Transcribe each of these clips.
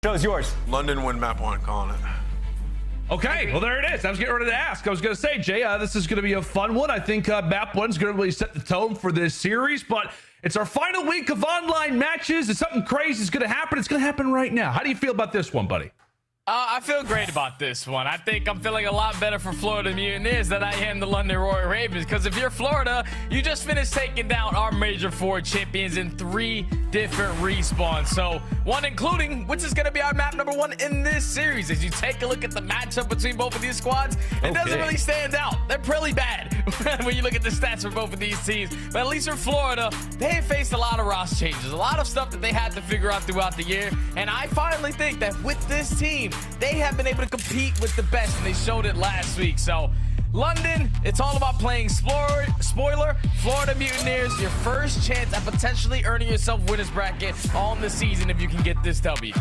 Show's yours. London win map one, calling it. Okay, well, there it is. I was getting ready to ask. I was going to say, Jay, this is going to be a fun one. I think map one's going to really set the tone for this series, but it's our final week of online matches. If something crazy is going to happen, it's going to happen right now. How do you feel about this one, buddy? I feel great about this one. I think I'm feeling a lot better for Florida Mutineers than I am the London Royal Ravens, because if you're Florida, you just finished taking down our Major 4 champions in 3 different respawns. So one including, which is going to be our map number 1 in this series. As you take a look at the matchup between both of these squads, it doesn't really stand out. They're pretty bad when you look at the stats for both of these teams. But at least for Florida, they have faced a lot of roster changes, a lot of stuff that they had to figure out throughout the year. And I finally think that with this team, they have been able to compete with the best, and they showed it last week. So London, it's all about playing spoiler. Florida Mutineers, your first chance at potentially earning yourself winners bracket on the season if you can get this W.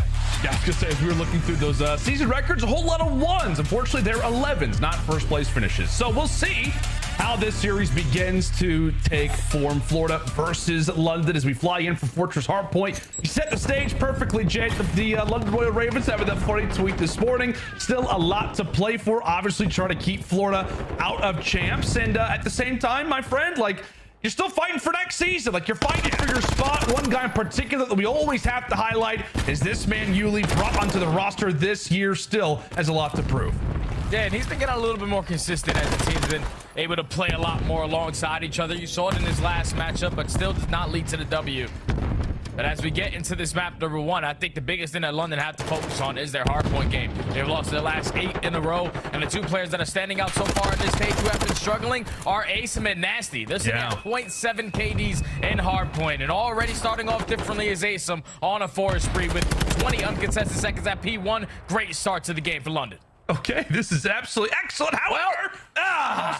Yeah, I was going to say, as we were looking through those season records, a whole lot of ones. Unfortunately, they're 11s, not first place finishes. So we'll see how this series begins to take form. Florida versus London as we fly in for Fortress Hardpoint. You set the stage perfectly, Jay. The London Royal Ravens having that funny tweet this morning. Still a lot to play for. Obviously, trying to keep Florida out of champs. And at the same time, my friend, like, you're still fighting for next season. Like, you're fighting for your spot. One guy in particular that we always have to highlight is this man, Yuli, brought onto the roster this year, still has a lot to prove. Yeah, and he's been getting a little bit more consistent as the team's been able to play a lot more alongside each other. You saw it in his last matchup, but still does not lead to the W. But as we get into this map number 1, I think the biggest thing that London have to focus on is their hardpoint game. They've lost their last 8 in a row, and the 2 players that are standing out so far in this stage who have been struggling are Asim and Nastie. They're sitting at 0.7 KDs in hardpoint, and already starting off differently is Asim on a forest spree with 20 uncontested seconds at P1. Great start to the game for London. Okay, this is absolutely excellent. However,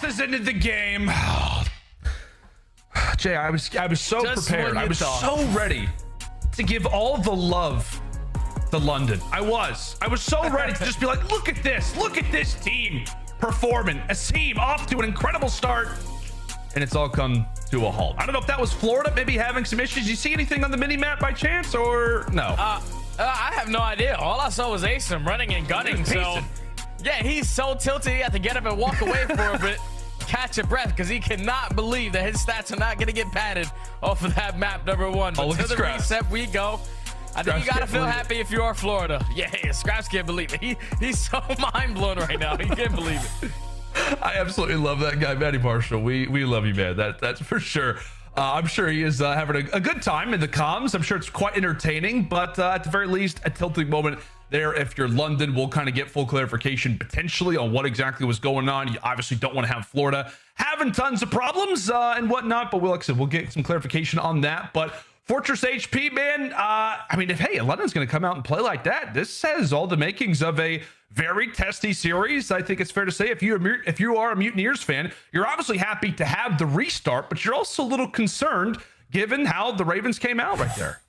this is into the game. Jay, I was so prepared. I was so ready to give all the love to London. I was so ready to just be like, look at this team performing. Asim off to an incredible start, and it's all come to a halt. I don't know if that was Florida maybe having some issues. You see anything on the mini map by chance, or no? I have no idea. All I saw was Asim running and gunning. So yeah, he's so tilted he had to get up and walk away for a bit, catch a breath, because he cannot believe that his stats are not going to get padded off of that map number 1. But to the reset we go. I think you got to feel happy if you are Florida. Yeah, Scrapz can't believe it. He's so mind blown right now. He can't believe it. I absolutely love that guy, Matty Marshall. We love you, man. That's for sure. I'm sure he is having a good time in the comms. I'm sure it's quite entertaining, but at the very least, a tilting moment there. If you're London, we'll kind of get full clarification potentially on what exactly was going on. You obviously don't want to have Florida having tons of problems and whatnot, but like I said, we'll get some clarification on that. But Fortress HP, man, I mean, if London's going to come out and play like that, this has all the makings of a very testy series. I think it's fair to say if you are a Mutineers fan, you're obviously happy to have the restart, but you're also a little concerned given how the Ravens came out right there.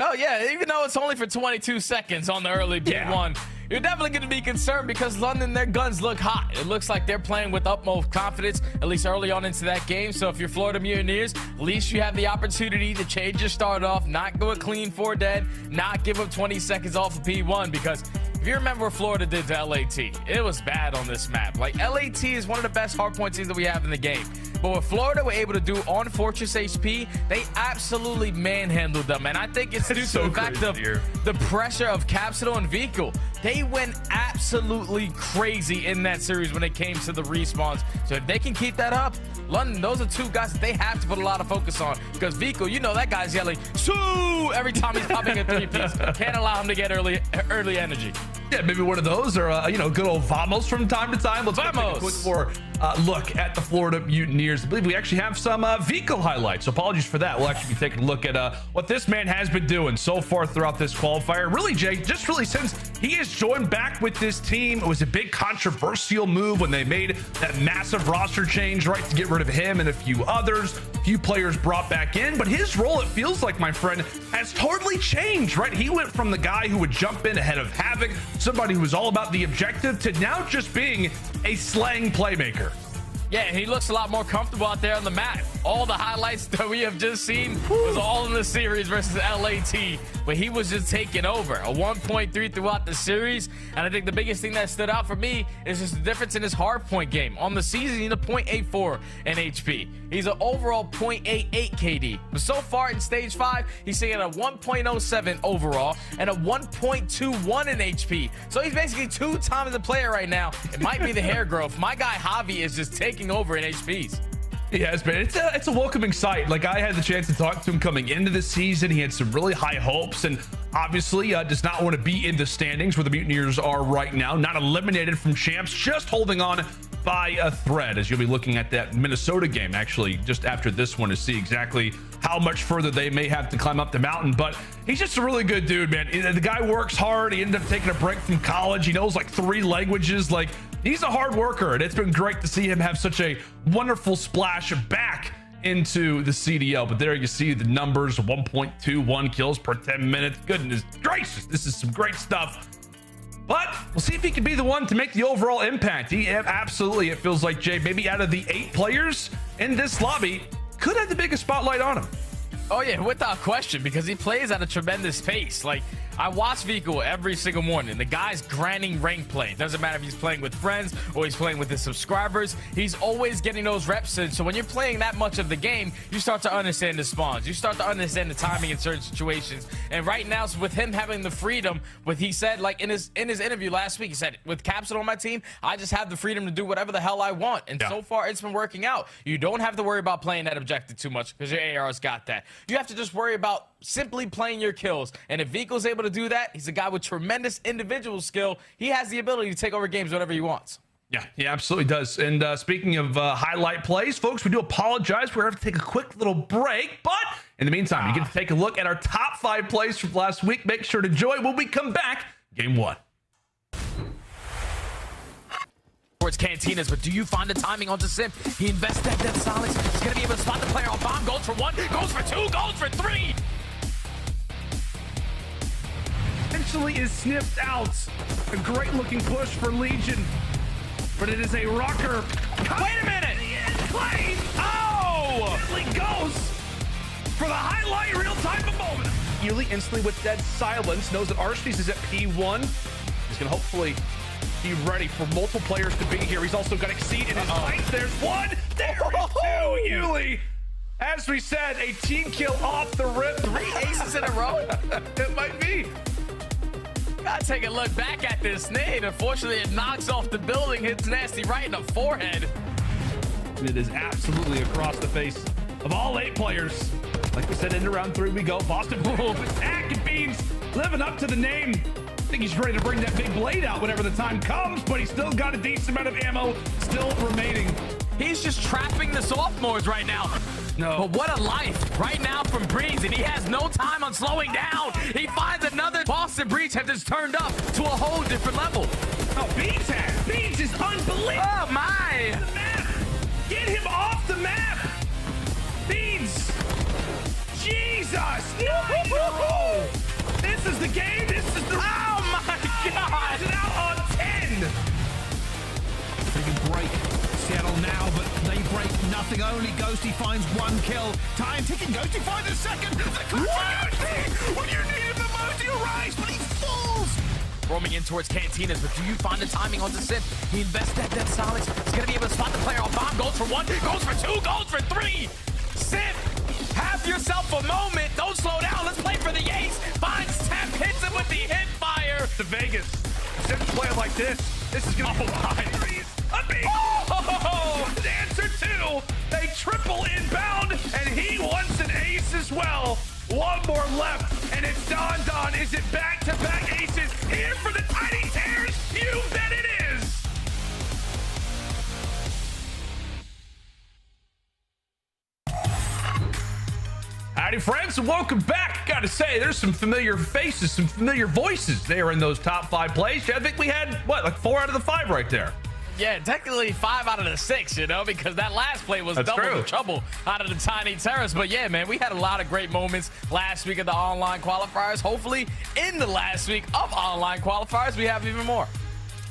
Oh yeah, even though it's only for 22 seconds on the early P1, you're definitely going to be concerned because London, their guns look hot. It looks like they're playing with utmost confidence, at least early on into that game. So if you're Florida Mutineers, at least you have the opportunity to change your start off, not go clean 4 dead, not give up 20 seconds off of P1, because if you remember what Florida did to LAT, it was bad on this map. Like, LAT is one of the best hardpoint teams that we have in the game. But what Florida were able to do on Fortress HP, they absolutely manhandled them. And I think it's due to the fact of the pressure of Capsule and Vehicle. They went absolutely crazy in that series when it came to the respawns. So if they can keep that up, London, those are 2 guys that they have to put a lot of focus on. Because Vehicle, you know that guy's yelling, "Sue!" every time he's popping a 3-piece. Can't allow him to get early energy. Yeah, maybe one of those, or good old Vamos from time to time. Let's take a quick more look at the Florida Mutineers. I believe we actually have some vehicle highlights, so apologies for that. We'll actually be taking a look at what this man has been doing so far throughout this qualifier. Really, Jay, just really since he has joined back with this team, it was a big controversial move when they made that massive roster change, right, to get rid of him and a few others. A few players brought back in, but his role, it feels like, my friend, has totally changed, right? He went from the guy who would jump in ahead of Havoc, somebody who was all about the objective, to now just being a slang playmaker. Yeah, he looks a lot more comfortable out there on the map. All the highlights that we have just seen was all in the series versus LAT but he was just taking over. A 1.3 throughout the series, and I think the biggest thing that stood out for me is just the difference in his hardpoint game. On the season, he's a 0.84 in HP. He's an overall 0.88 KD. But so far in stage 5, he's sitting at a 1.07 overall and a 1.21 in HP. So he's basically 2 times the player right now. It might be the hair growth. My guy Javi is just taking over in HPs. He has been. It's a welcoming sight. Like, I had the chance to talk to him coming into the season. He had some really high hopes, and obviously does not want to be in the standings where the Mutineers are right now. Not eliminated from champs, just holding on by a thread, as you'll be looking at that Minnesota game actually just after this one to see exactly how much further they may have to climb up the mountain. But he's just a really good dude, man. The guy works hard. He ended up taking a break from college. He knows like 3 languages. Like, he's a hard worker, and it's been great to see him have such a wonderful splash back into the CDL. But there you see the numbers: 1.21 kills per 10 minutes. Goodness gracious, this is some great stuff. But we'll see if he can be the one to make the overall impact. He absolutely, it feels like, Jay, maybe out of the 8 players in this lobby, could have the biggest spotlight on him. Oh yeah, without question, because he plays at a tremendous pace. Like, I watch Vico every single morning. The guy's grinding rank play. Doesn't matter if he's playing with friends or he's playing with his subscribers. He's always getting those reps in. So when you're playing that much of the game, you start to understand the spawns. You start to understand the timing in certain situations. And right now, with him having the freedom, what he said, like in his interview last week, he said, with Capsule on my team, I just have the freedom to do whatever the hell I want. And so far, it's been working out. You don't have to worry about playing that objective too much because your AR's got that. You have to just worry about simply playing your kills. And if Vico's able to do that, he's a guy with tremendous individual skill. He has the ability to take over games whenever he wants. Yeah, he absolutely does. And speaking of highlight plays, folks, we do apologize. We're going to have to take a quick little break. But in the meantime, you get to take a look at our top 5 plays from last week. Make sure to join when we come back. Game 1. Towards Cantinas, but do you find the timing onto Simp? He invests that Death Silence. He's going to be able to spot the player on bomb. Goes for 1, goes for 2, goes for 3. Eventually is sniffed out. A great looking push for Legion, but it is a Røkkr. Wait a minute! Clay! Oh! Instantly goes for the highlight real time moment. Yuli instantly with Dead Silence knows that Arshnies is at P1. He's gonna hopefully be ready for multiple players to be here. He's also got Exceed in his sights. There's 1. There is 2. Yuli, as we said, a team kill off the rip. 3 aces in a row. It might be. Gotta take a look back at this nade. Unfortunately, it knocks off the building, hits Nastie right in the forehead. It is absolutely across the face of all 8 players. Like we said, into round 3 we go. Boston Boom, attack, and Beans living up to the name. I think he's ready to bring that big blade out whenever the time comes, but he's still got a decent amount of ammo still remaining. He's just trapping the sophomores right now. No. But what a life right now from Breeze, and he has no time on slowing down. He finds another. Boston Breeze has just turned up to a whole different level. Oh, Beans has. Beans is unbelievable. Oh, my. The map. Get him off the map. Beans. Jesus. No. This is the game. This is the. Oh, my God. It's out on 10. They can break Seattle now, but they break nothing. Only Ghosty finds 1 kill. Time ticking. Ghosty finds a second. The Ghosty when you need him the most, he'll rise, but he falls. Roaming in towards Cantinas, but do you find the timing on the Simp? He invests that Death Silence. He's going to be able to spot the player on bomb. Goes for 1, goes for 2, goes for 3. Simp, have yourself a moment. Don't slow down. Let's play for the ace. Finds Temp, hits him with the hip fire. To Vegas. Simp playing like this. This is going to be a beat. Oh! Answer 2. They triple inbound, and he wants an ace as well. 1 more left, and it's Don. Is it back-to-back aces here for the Tiny Tears? You bet it is. Howdy, friends, and welcome back. Gotta say, there's some familiar faces, some familiar voices there in those top 5 plays. I think we had, what, like 4 out of the 5 right there. Yeah, technically 5 out of the 6, you know, because that last play was double the trouble out of the Tiny Terrace. But yeah, man, we had a lot of great moments last week of the online qualifiers. Hopefully, in the last week of online qualifiers, we have even more.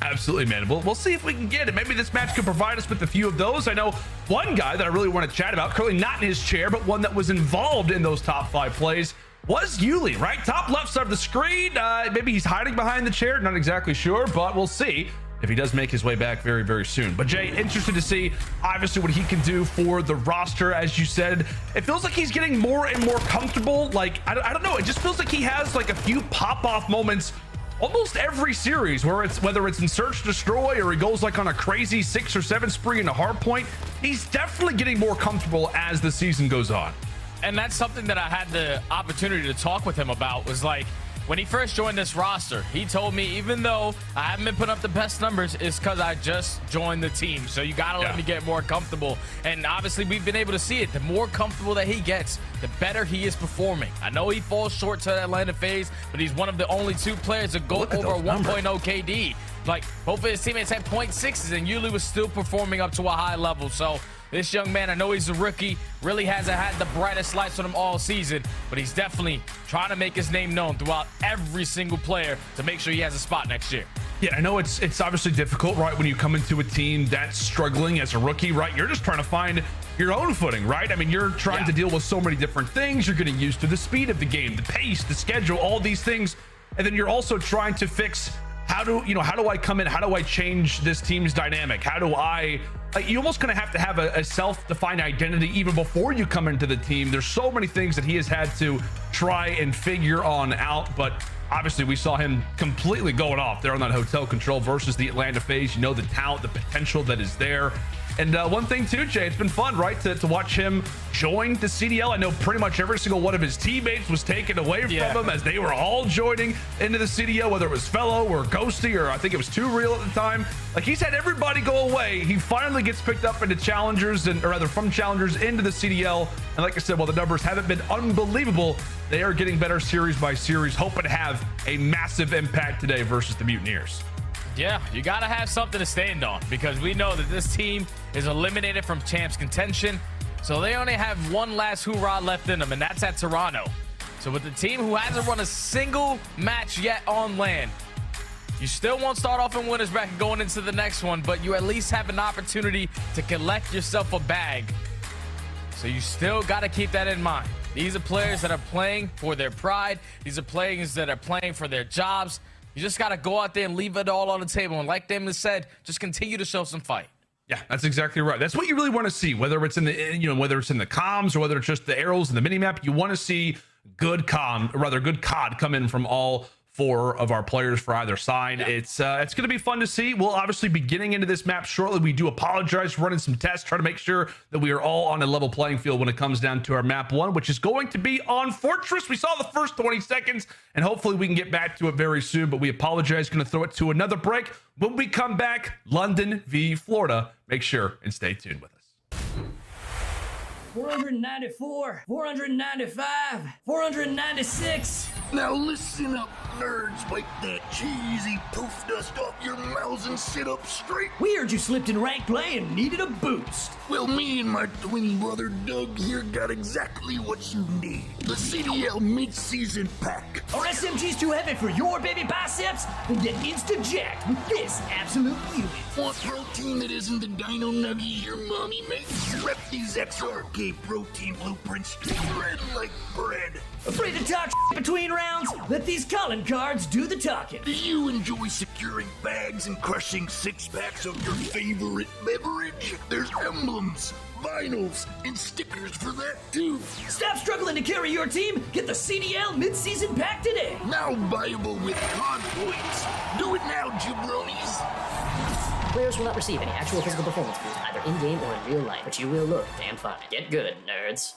Absolutely, man. We'll see if we can get it. Maybe this match could provide us with a few of those. I know one guy that I really want to chat about, currently not in his chair, but one that was involved in those top 5 plays, was Yuli, right? Top left side of the screen. Maybe he's hiding behind the chair. Not exactly sure, but we'll see if he does make his way back very, very soon. But Jay, interested to see obviously what he can do for the roster. As you said, it feels like he's getting more and more comfortable. Like, I don't know. It just feels like he has like a few pop-off moments almost every series, where whether it's in Search Destroy or he goes like on a crazy 6 or 7 spree in a hard point. He's definitely getting more comfortable as the season goes on. And that's something that I had the opportunity to talk with him about, was like, when he first joined this roster, he told me, even though I haven't been putting up the best numbers, it's because I just joined the team. So you got to let me get more comfortable. And obviously, we've been able to see it. The more comfortable that he gets, the better he is performing. I know he falls short to the Atlanta FaZe, but he's one of the only 2 players to go over 1.0 KD. Like, both of his teammates had 0.6s, and Yuli was still performing up to a high level. So this young man, I know he's a rookie, really hasn't had the brightest lights on him all season, but he's definitely trying to make his name known throughout every single player to make sure he has a spot next year. Yeah, I know it's obviously difficult, right? When you come into a team that's struggling as a rookie, right? You're just trying to find your own footing, right? I mean, you're trying to deal with so many different things. You're getting used to the speed of the game, the pace, the schedule, all these things. And then you're also trying to fix how do I come in? How do I change this team's dynamic? How do I, you almost kind of have a self-defined identity even before you come into the team. There's so many things that he has had to try and figure on out, but obviously we saw him completely going off there on that hotel control versus the Atlanta FaZe. You know, the talent, the potential that is there. And one thing too, Jay, it's been fun, right, to watch him join the CDL. I know pretty much every single one of his teammates was taken away from him as they were all joining into the CDL, whether it was Fellow or Ghosty, or I think it was Too Real at the time. Like, he's had everybody go away. He finally gets picked up into Challengers, or rather from Challengers into the CDL. And like I said, while the numbers haven't been unbelievable, they are getting better series by series, hoping to have a massive impact today versus the Mutineers. Yeah, you got to have something to stand on, because we know that this team is eliminated from champs contention. So they only have one last hoorah left in them, and that's at Toronto. So with the team who hasn't won a single match yet on land, you still won't start off in winner's bracket going into the next one, but you at least have an opportunity to collect yourself a bag. So you still got to keep that in mind. These are players that are playing for their pride. These are players that are playing for their jobs. You just got to go out there and leave it all on the table. And like Damon said, just continue to show some fight. Yeah, that's exactly right. That's what you really want to see, whether it's in the, whether it's in the comms or whether it's just the arrows and the mini map. You want to see good good COD come in from all 4 of our players for either side. It's going to be fun to see. We'll obviously be getting into this map shortly. We do apologize for running some tests, trying to make sure that we are all on a level playing field when it comes down to our map 1, which is going to be on Fortress. We saw the first 20 seconds, and hopefully we can get back to it very soon, but we apologize. Going to throw it to another break. When we come back, London v Florida. Make sure and stay tuned with us. 494, 495, 496. Now listen up, nerds. Wipe that cheesy poof dust off your mouths and sit up straight. We heard you slipped in rank play and needed a boost. Well, me and my twin brother Doug here got exactly what you need. The CDL mid-season pack. Are SMGs too heavy for your baby biceps? Then get insta-jacked with this absolute unit. Want protein that isn't the dino nuggies your mommy makes? Rep these XRK protein blueprints, shred like bread. Afraid to talk between rounds? Let these calling cards do the talking. Do you enjoy securing bags and crushing 6-packs of your favorite beverage? There's emblems, vinyls, and stickers for that too. Stop struggling to carry your team. Get the CDL mid-season pack today. Now buyable with COD points. Do it now, jabronis. Players will not receive any actual physical performance boost either in-game or in real life, but you will look damn fine. Get good, nerds.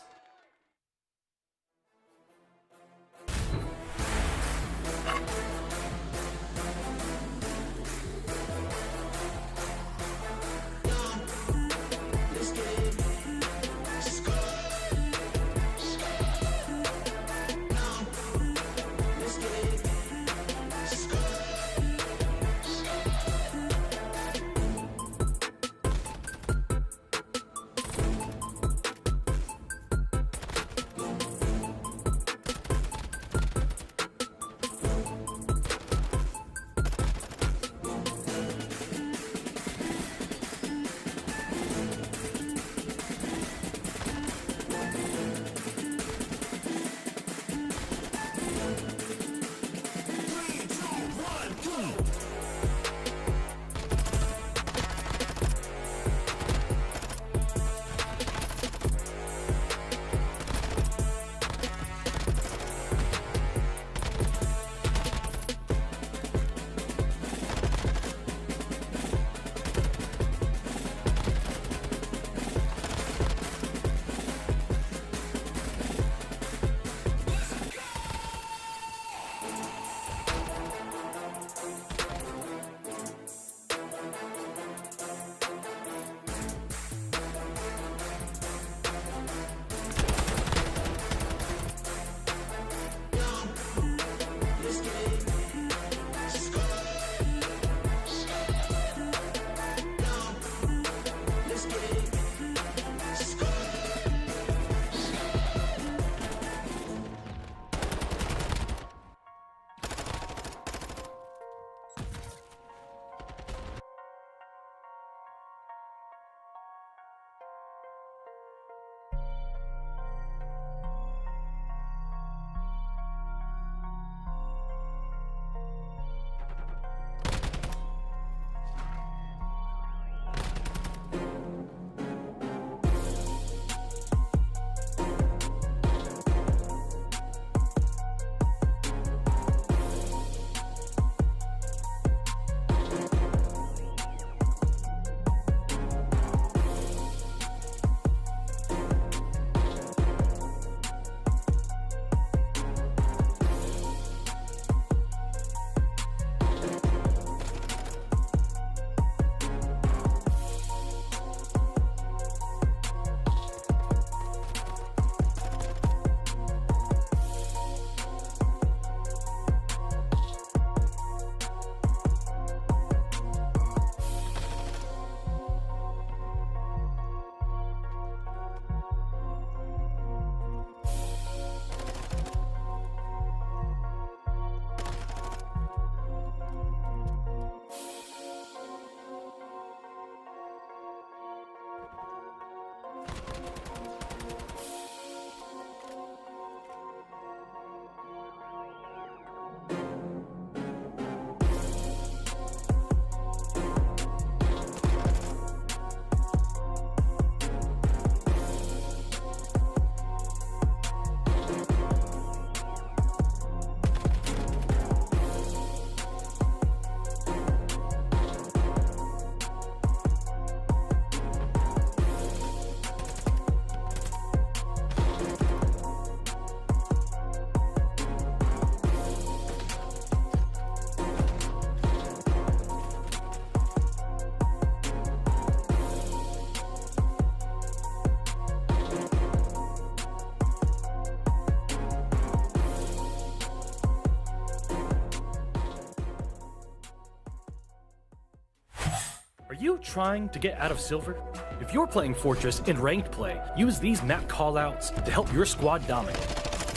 Are you trying to get out of silver? If you're playing Fortress in ranked play, use these map callouts to help your squad dominate.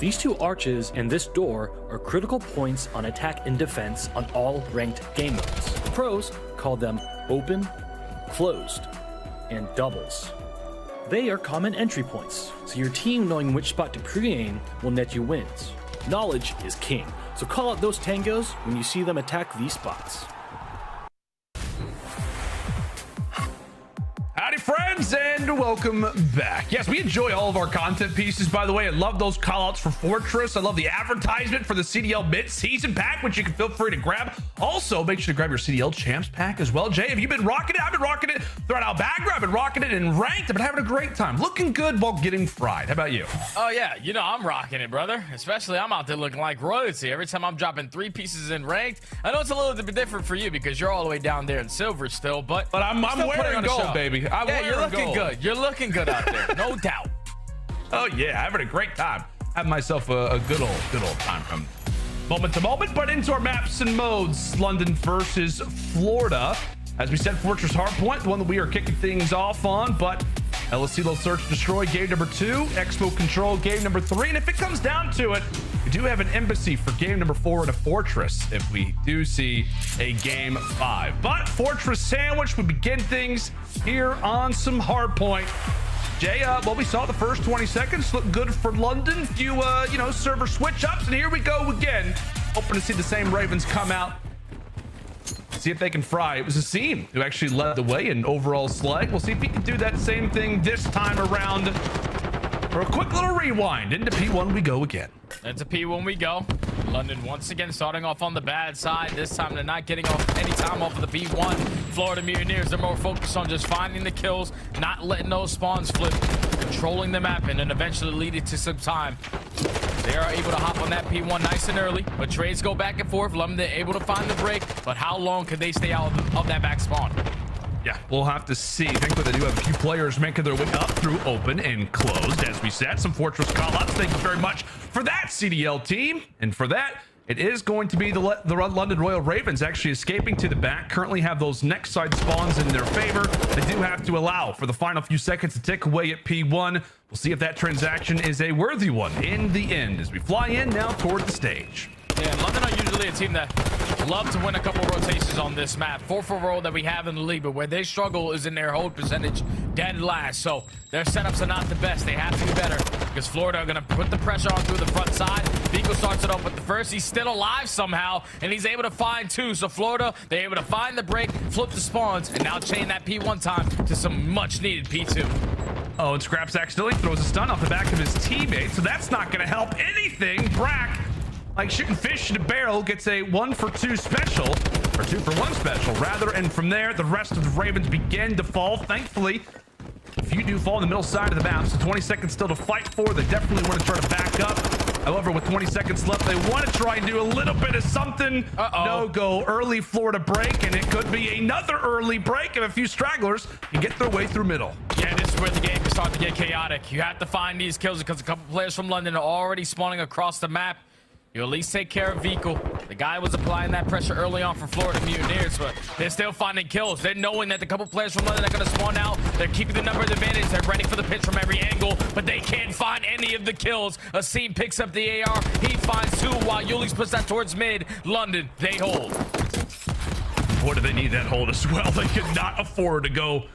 These two arches and this door are critical points on attack and defense on all ranked game modes. Pros call them open, closed, and doubles. They are common entry points, so your team knowing which spot to pre-aim will net you wins. Knowledge is king, so call out those tangos when you see them attack these spots. Howdy friends, and welcome back. Yes, we enjoy all of our content pieces, by the way. I love those callouts for Fortress. I love the advertisement for the CDL mid-season pack, which you can feel free to grab. Also, make sure to grab your CDL champs pack as well. Jay, have you been rocking it? I've been rocking it throughout Albagra. I've been rocking it in ranked. I've been having a great time. Looking good while getting fried. How about you? Oh yeah, you know I'm rocking it, brother. Especially I'm out there looking like royalty. Every time I'm dropping 3 pieces in ranked. I know it's a little bit different for you because you're all the way down there in silver still, but I'm wearing gold, baby. Yeah, you're looking good. You're looking good out there, no doubt. Oh yeah, having a great time. Having myself a good old time from moment to moment. But into our maps and modes. London versus Florida. As we said, Fortress Hardpoint, the one that we are kicking things off on. But LSCLO Search Destroy, game number 2. Expo Control, game number 3. And if it comes down to it, we do have an embassy for game number 4 and a Fortress if we do see a game 5. But Fortress Sandwich would begin things here on some Hardpoint. Jay, well, we saw the first 20 seconds look good for London. Few, server switch ups, and here we go again. Hoping to see the same Ravens come out. See if they can fry. It was Asim who actually led the way in overall slag. We'll see if he can do that same thing this time around. For a quick little rewind, into P1 we go again. Into P1 we go. London once again starting off on the bad side. This time they're not getting off any time off of the P1. Florida Mutineers, they're more focused on just finding the kills, not letting those spawns flip, controlling the map, and then eventually lead it to some time. They are able to hop on that P1 nice and early, but trades go back and forth. London able to find the break, but how long could they stay out of that back spawn? Yeah, we'll have to see. Thankfully, they do have a few players making their way up through open and closed. As we said, some Fortress callouts. Thank you very much for that, CDL team. And for that, it is going to be the London Royal Ravens actually escaping to the back. Currently have those next side spawns in their favor. They do have to allow for the final few seconds to tick away at P1. We'll see if that transaction is a worthy one in the end as we fly in now toward the stage. Yeah, London are usually a team that love to win a couple rotations on this map. 4-4 that we have in the league, but where they struggle is in their hold percentage dead last. So their setups are not the best. They have to be better because Florida are going to put the pressure on through the front side. Vico starts it off with the first. He's still alive somehow, and he's able to find 2. So Florida, they're able to find the break, flip the spawns, and now chain that P1 time to some much-needed P2. Oh, and Scrapz accidentally throws a stun off the back of his teammate, so that's not going to help anything. Brack, like shooting fish in a barrel, gets a 1-for-2 special, or 2-for-1 special rather, and from there the rest of the Ravens begin to fall. Thankfully, if you do fall in the middle side of the map, so 20 seconds still to fight for. They definitely want to try to back up. However, with 20 seconds left, they want to try and do a little bit of something. No go early Florida break, and it could be another early break if a few stragglers can get their way through middle. Yeah, this is where the game can start to get chaotic. You have to find these kills because a couple players from London are already spawning across the map. You at least take care of Vico. The guy was applying that pressure early on for Florida Mutineers, but they're still finding kills. They're knowing that the couple players from London are going to spawn out. They're keeping the numbers advantage. They're ready for the pitch from every angle, but they can't find any of the kills. Asim picks up the AR. He finds 2 while Yuli's puts that towards mid. London, they hold. Boy, do they need that hold as well. They could not afford to go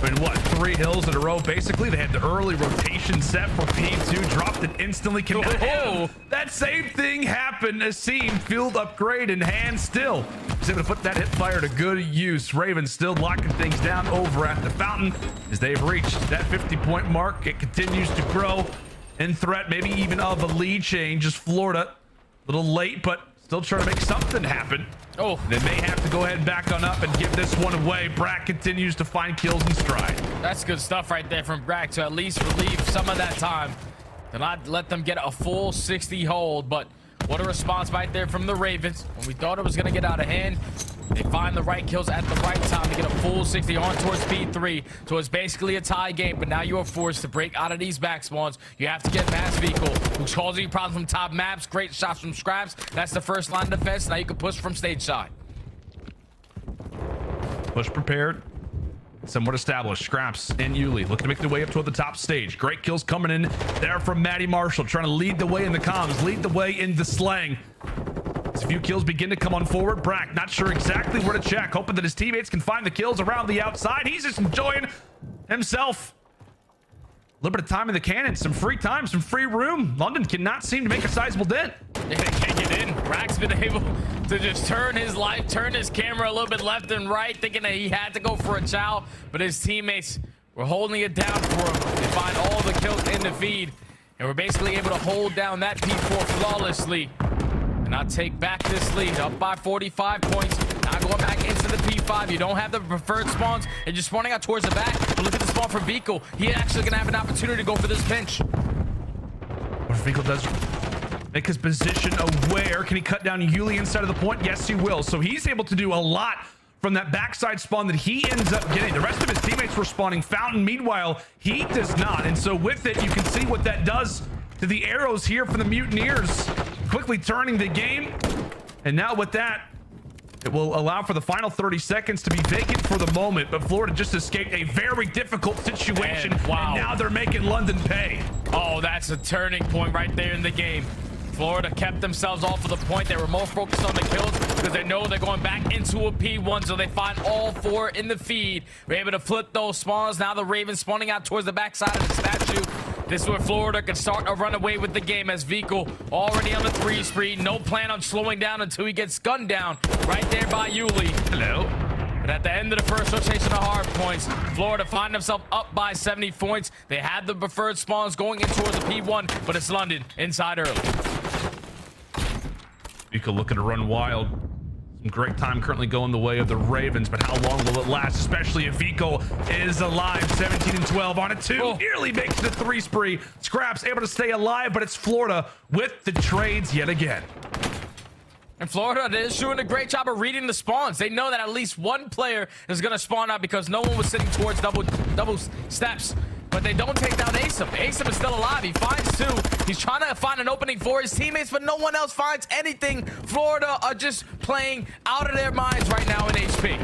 in, what, 3 hills in a row, basically. They had the early rotation set for P2, dropped it instantly. That same thing happened. Asim field upgrade in hand still. He's able to put that hip fire to good use. Ravens still locking things down over at the fountain as they've reached that 50-point mark. It continues to grow in threat, maybe even of a lead change. Just Florida, a little late, but still trying to make something happen. Oh, they may have to go ahead and back on up and give this one away. Brack continues to find kills in stride. That's good stuff right there from Brack to at least relieve some of that time. To not let them get a full 60 hold, but what a response right there from the Ravens. When we thought it was going to get out of hand, they find the right kills at the right time to get a full 60 on towards P3. So it's basically a tie game, but now you are forced to break out of these back spawns. You have to get mass vehicle, which causes you problems from top maps. Great shots from Scrapz. That's the first line of defense. Now you can push from stage side. Push prepared. somewhat established. Scrapz and Yuli looking to make their way up toward the top stage. Great kills coming in there from Maddie Marshall, trying to lead the way in the comms, lead the way in the slang. As a few kills begin to come on forward, Brack not sure exactly where to check, hoping that his teammates can find the kills around the outside. He's just enjoying himself. A little bit of time in the cannon, some free time, some free room. London cannot seem to make a sizable dent. They can't get in. Brack's been able to just turn his camera a little bit left and right, thinking that he had to go for a chow, but his teammates were holding it down for him. They find all the kills in the feed, and we're basically able to hold down that P4 flawlessly. And I'll take back this lead, up by 45 points. Now going back into the P5. You don't have the preferred spawns, and you're spawning out towards the back. But look at the spawn for Vico. He actually gonna have an opportunity to go for this pinch. Vico does make his position aware. Can he cut down Yuli inside of the point? Yes, he will. So he's able to do a lot from that backside spawn that he ends up getting. The rest of his teammates were spawning Fountain. Meanwhile, he does not. And so with it, you can see what that does to the arrows here from the Mutineers, quickly turning the game. And now with that, it will allow for the final 30 seconds to be vacant for the moment, but Florida just escaped a very difficult situation. And now they're making London pay. Oh, that's a turning point right there in the game. Florida kept themselves off of the point. They were more focused on the kills because they know they're going back into a P1, so they find all four in the feed. We're able to flip those spawns. Now the Ravens spawning out towards the backside of the statue. This is where Florida can start a run away with the game, as Vico already on the 3 spree. No plan on slowing down until he gets gunned down right there by Yuli. Hello. But at the end of the first rotation of hard points, Florida find themselves up by 70 points. They had the preferred spawns going in towards the P1, but it's London inside early. Vico looking to run wild. Some great time currently going the way of the Ravens, but how long will it last, especially if Vico is alive? 17 and 12 on a 2. Nearly makes the 3 spree. Scrapz able to stay alive, but it's Florida with the trades yet again. And Florida is doing a great job of reading the spawns. They know that at least one player is going to spawn out because no one was sitting towards double steps. But they don't take down Asim. Asim is still alive. He finds 2. He's trying to find an opening for his teammates, but no one else finds anything. Florida are just playing out of their minds right now in HP.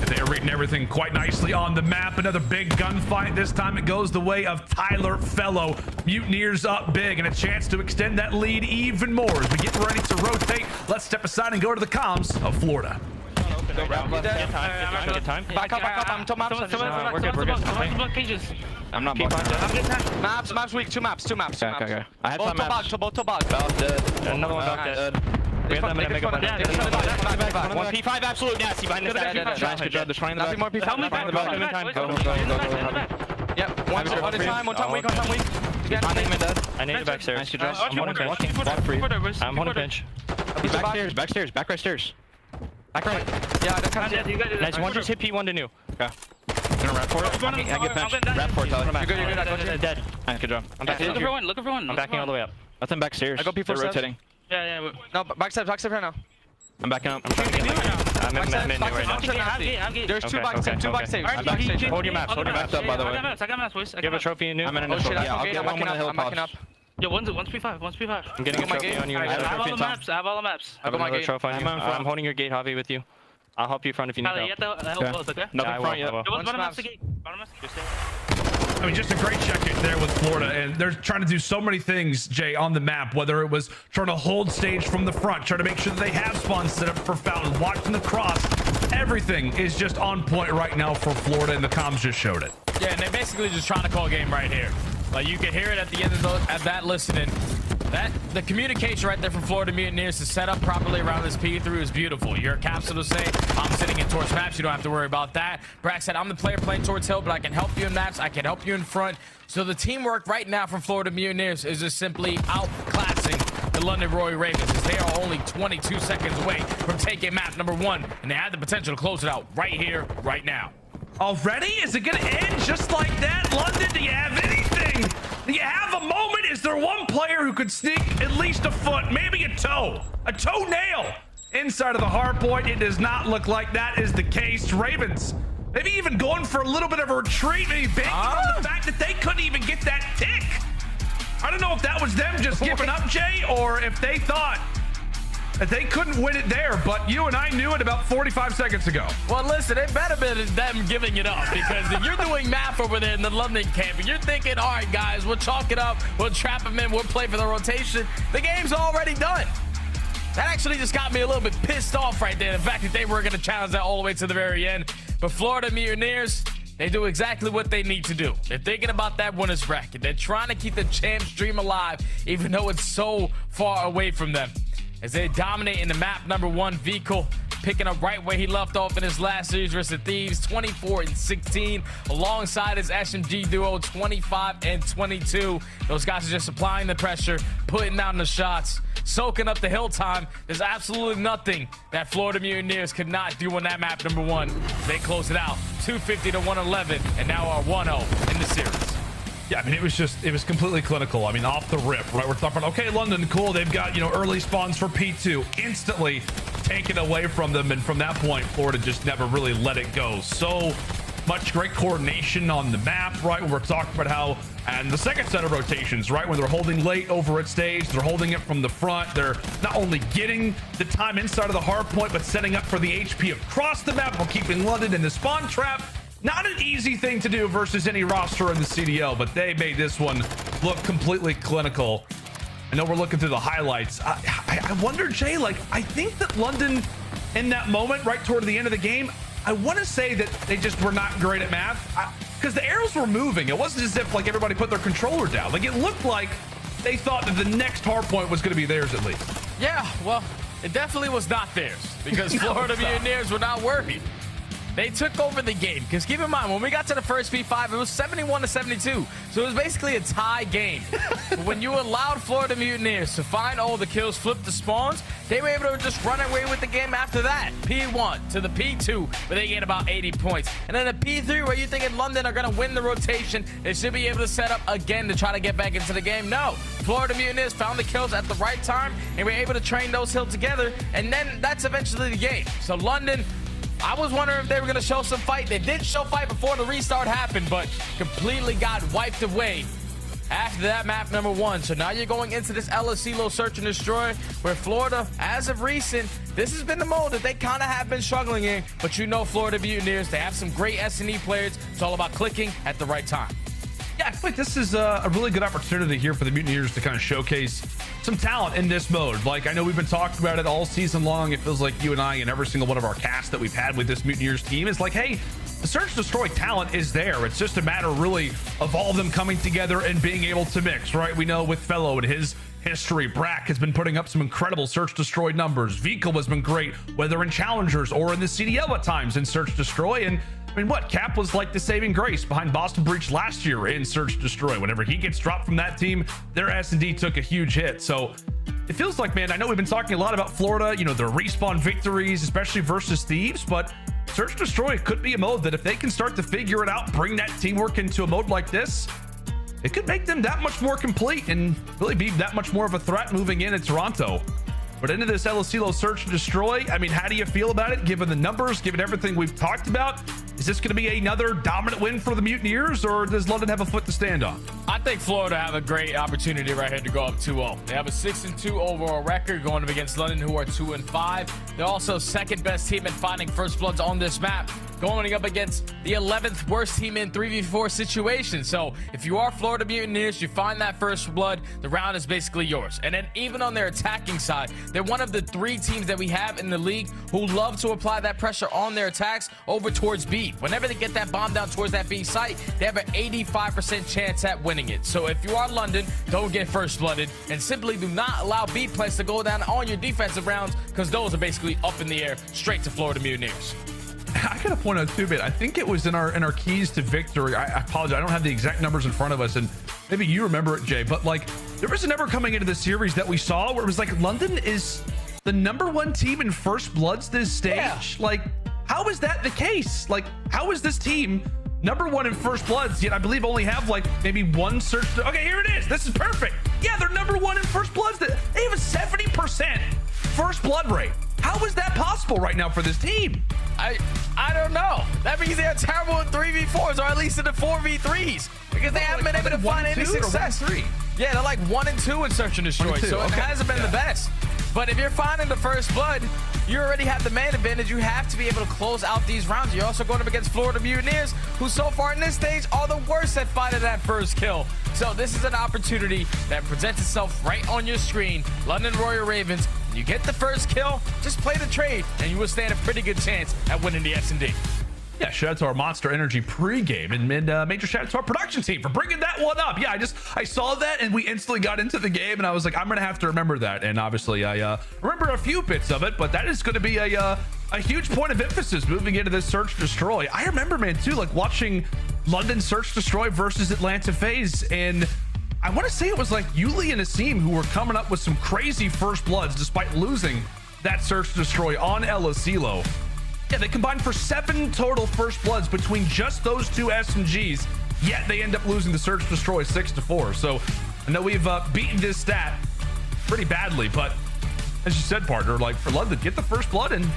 They are reading everything quite nicely on the map. Another big gunfight. This time it goes the way of Tyler Fellow. Mutineers up big and a chance to extend that lead even more as we get ready to rotate. Let's step aside and go to the comms of Florida. Get time. Back up. I'm top maps. We're good. Cages. I'm not blocking. Maps weak. Two maps. Okay. I have some maps. Both top back. Another one back dead. We have them in a mega bunch. One P5 absolute nasty behind the stack. Good job. They're trying the back. More P5. Go. Yep. One at a time. One time weak. I need the back stairs. Nice. Good job. I'm holding pinch. I'm holding pinch. Backstairs. Back right stairs. Back right. Yeah, that kind of nice. One just hit P1 to new. Okay. Gonna wrap for it. I get pinched. Wrap for it, Tyler. You're good. I got you. Dead. Nice, good job. I'm back. Look for one. I'm backing all the way up. Nothing backstairs. I go P4 rotating. Yeah. No, backside right now. I'm backing up. I'm trying to get I'm in right now. There's two backstage. Hold your maps up, by the way. I got maps, boys. You have a trophy in new? I'm in a trophy. Yeah, I'll get one of the hill pops. Yo, one's P5. I'm getting a trophy on you. I have all the maps. I got my gate. I'm holding your gate, Javi, with you. I'll help you front if you need help. Okay? Nothing front yet. I mean, just a great check-in there with Florida, and they're trying to do so many things, Jay, on the map, whether it was trying to hold stage from the front, trying to make sure that they have spawns set up for Fountain, watching the cross. Everything is just on point right now for Florida, and the comms just showed it. Yeah, and they're basically just trying to call game right here. Like, you can hear it at the end of that listening. The communication right there from Florida Mutineers to set up properly around this P3 is beautiful. Your capsule to say, I'm sitting in towards maps. You don't have to worry about that. Brack said, I'm the player playing towards hill, but I can help you in maps. I can help you in front. So the teamwork right now from Florida Mutineers is just simply outclassing the London Royal Ravens, as they are only 22 seconds away from taking map number 1, and they have the potential to close it out right here, right now. Already? Is it going to end just like that? London, do you have anything? Do you have a moment? Is there one player who could sneak at least a foot, maybe a toenail inside of the hard point? It does not look like that is the case. Ravens, maybe even going for a little bit of a retreat, maybe banking on the fact that they couldn't even get that tick. I don't know if that was them just giving up, Jay, or if they thought that they couldn't win it there, but you and I knew it about 45 seconds ago. Well, listen, it better be them giving it up, because if you're doing math over there in the London camp and you're thinking, all right, guys, we'll chalk it up, we'll trap them in, we'll play for the rotation, the game's already done. That actually just got me a little bit pissed off right there, the fact that they were going to challenge that all the way to the very end. But Florida Mutineers, they do exactly what they need to do. They're thinking about that winner's bracket. They're trying to keep the champs dream alive, even though it's so far away from them. As they dominate in the map number 1, vehicle, picking up right where he left off in his last series versus Thieves, 24-16, alongside his SMG duo, 25-22. Those guys are just applying the pressure, putting down the shots, soaking up the hill time. There's absolutely nothing that Florida Mutineers could not do on that map number 1. They close it out, 250-111, and now are 1-0 in the series. Yeah, I mean, it was completely clinical. I mean, off the rip, right? We're talking about, okay, London, cool. They've got, early spawns for P2, instantly taken away from them. And from that point, Florida just never really let it go. So much great coordination on the map, right? We're talking about how, and the second set of rotations, right? When they're holding late over at stage, they're holding it from the front. They're not only getting the time inside of the hard point, but setting up for the HP across the map while keeping London in the spawn trap. Not an easy thing to do versus any roster in the CDL, but they made this one look completely clinical. I know we're looking through the highlights. I wonder, Jay, like, I think that London in that moment, right toward the end of the game, I want to say that they just were not great at math, because the arrows were moving. It wasn't as if like everybody put their controller down. Like, it looked like they thought that the next hard point was going to be theirs at least. Yeah, well, it definitely was not theirs, because Florida Mutineers were not worried. They took over the game, because keep in mind, when we got to the first P5, it was 71-72. So it was basically a tie game. But when you allowed Florida Mutineers to find all the kills, flip the spawns, they were able to just run away with the game after that. P1 to the P2, where they get about 80 points. And then the P3, where you think in London are going to win the rotation, they should be able to set up again to try to get back into the game. No, Florida Mutineers found the kills at the right time, and were able to train those hills together. And then that's eventually the game. So London, I was wondering if they were going to show some fight. They did show fight before the restart happened, but completely got wiped away after that map number 1. So now you're going into this LSCLO search and destroy, where Florida, as of recent, this has been the mode that they kind of have been struggling in. But Florida Mutineers, they have some great S&E players. It's all about clicking at the right time. Yeah, I feel like this is a really good opportunity here for the Mutineers to kind of showcase some talent in this mode. Like, I know we've been talking about it all season long. It feels like you and I and every single one of our casts that we've had with this Mutineers team is like, hey, the search destroy talent is there. It's just a matter really of all of them coming together and being able to mix, right? We know with Fellow and his history, Brack has been putting up some incredible search destroy numbers. Vehicle has been great, whether in challengers or in the CDL at times in search destroy. And I mean, what? Cap was like the saving grace behind Boston Breach last year in Search Destroy. Whenever he gets dropped from that team, their S&D took a huge hit. So it feels like, man, I know we've been talking a lot about Florida, their respawn victories, especially versus Thieves, but Search Destroy could be a mode that if they can start to figure it out, bring that teamwork into a mode like this, it could make them that much more complete and really be that much more of a threat moving in at Toronto. But into this LSCLO search and destroy, I mean, how do you feel about it, given the numbers, given everything we've talked about? Is this going to be another dominant win for the Mutineers, or does London have a foot to stand on? I think Florida have a great opportunity right here to go up 2-0. They have a 6-2 overall record going up against London, who are 2-5. They're also second best team in finding first bloods on this map, going up against the 11th worst team in 3v4 situations. So if you are Florida Mutineers, you find that first blood, the round is basically yours. And then even on their attacking side, they're one of the 3 teams that we have in the league who love to apply that pressure on their attacks over towards B. Whenever they get that bomb down towards that B site, they have an 85% chance at winning it. So if you are London, don't get first blooded, and simply do not allow B plays to go down on your defensive rounds, because those are basically up in the air straight to Florida Mutineers. I gotta point out too, I think it was in our keys to victory. I apologize, I don't have the exact numbers in front of us, and maybe you remember it, Jay, but like there was a number coming into the series that we saw where it was like London is the #1 team in first bloods this stage. Yeah. Like, how is that the case? Like, how is this team #1 in first bloods, yet I believe only have like maybe 1 search? Okay, here it is. This is perfect. Yeah, they're #1 in first bloods. They have a 70% first blood rate. How is that possible right now for this team? I don't know. That means they're terrible in 3v4s, or at least in the 4v3s, because they haven't been able to find any success. Yeah, they're like 1 and 2 in search and destroy, so it hasn't been the best. But if you're finding the first blood, you already have the man advantage. You have to be able to close out these rounds. You're also going up against Florida Mutineers, who so far in this stage are the worst at finding that first kill. So this is an opportunity that presents itself right on your screen. London Royal Ravens, you get the first kill, just play the trade, and you will stand a pretty good chance at winning the S&D. Yeah, shout out to our Monster Energy pregame, and major shout out to our production team for bringing that one up. Yeah, I saw that and we instantly got into the game, and I was like, I'm gonna have to remember that. And obviously I remember a few bits of it, but that is going to be a huge point of emphasis moving into this search destroy. I remember, man, too, like watching London search destroy versus Atlanta FaZe, and I want to say it was like Yuli and Asim who were coming up with some crazy first bloods despite losing that search destroy on aBeZy. Yeah, they combined for 7 total first bloods between just those two SMGs, yet they end up losing the search destroy 6-4. So I know we've beaten this stat pretty badly, but as you said, partner, like for London, get the first blood and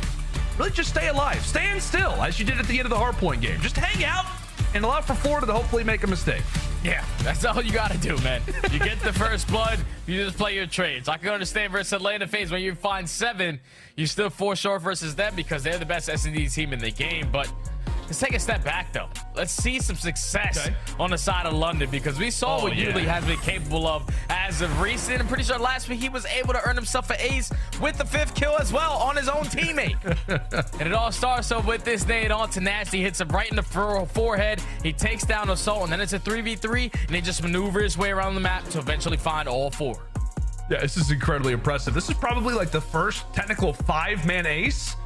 really just stay alive. Stand still, as you did at the end of the hardpoint game. Just hang out and allow for Florida to hopefully make a mistake. Yeah, that's all you got to do, man. You get the first blood, you just play your trades. I can understand versus Atlanta FaZe when you find 7, you still 4 short versus them because they're the best S&D team in the game. But let's take a step back, though. Let's see some success on the side of London, because we saw what Yuli has been capable of as of recent. I'm pretty sure last week he was able to earn himself an ace with the 5th kill as well on his own teammate. And it all starts off with this nade onto Nastie, hits him right in the forehead. He takes down Assault, and then it's a 3v3, and he just maneuvers his way around the map to eventually find all 4. Yeah, this is incredibly impressive. This is probably like the first technical 5-man ace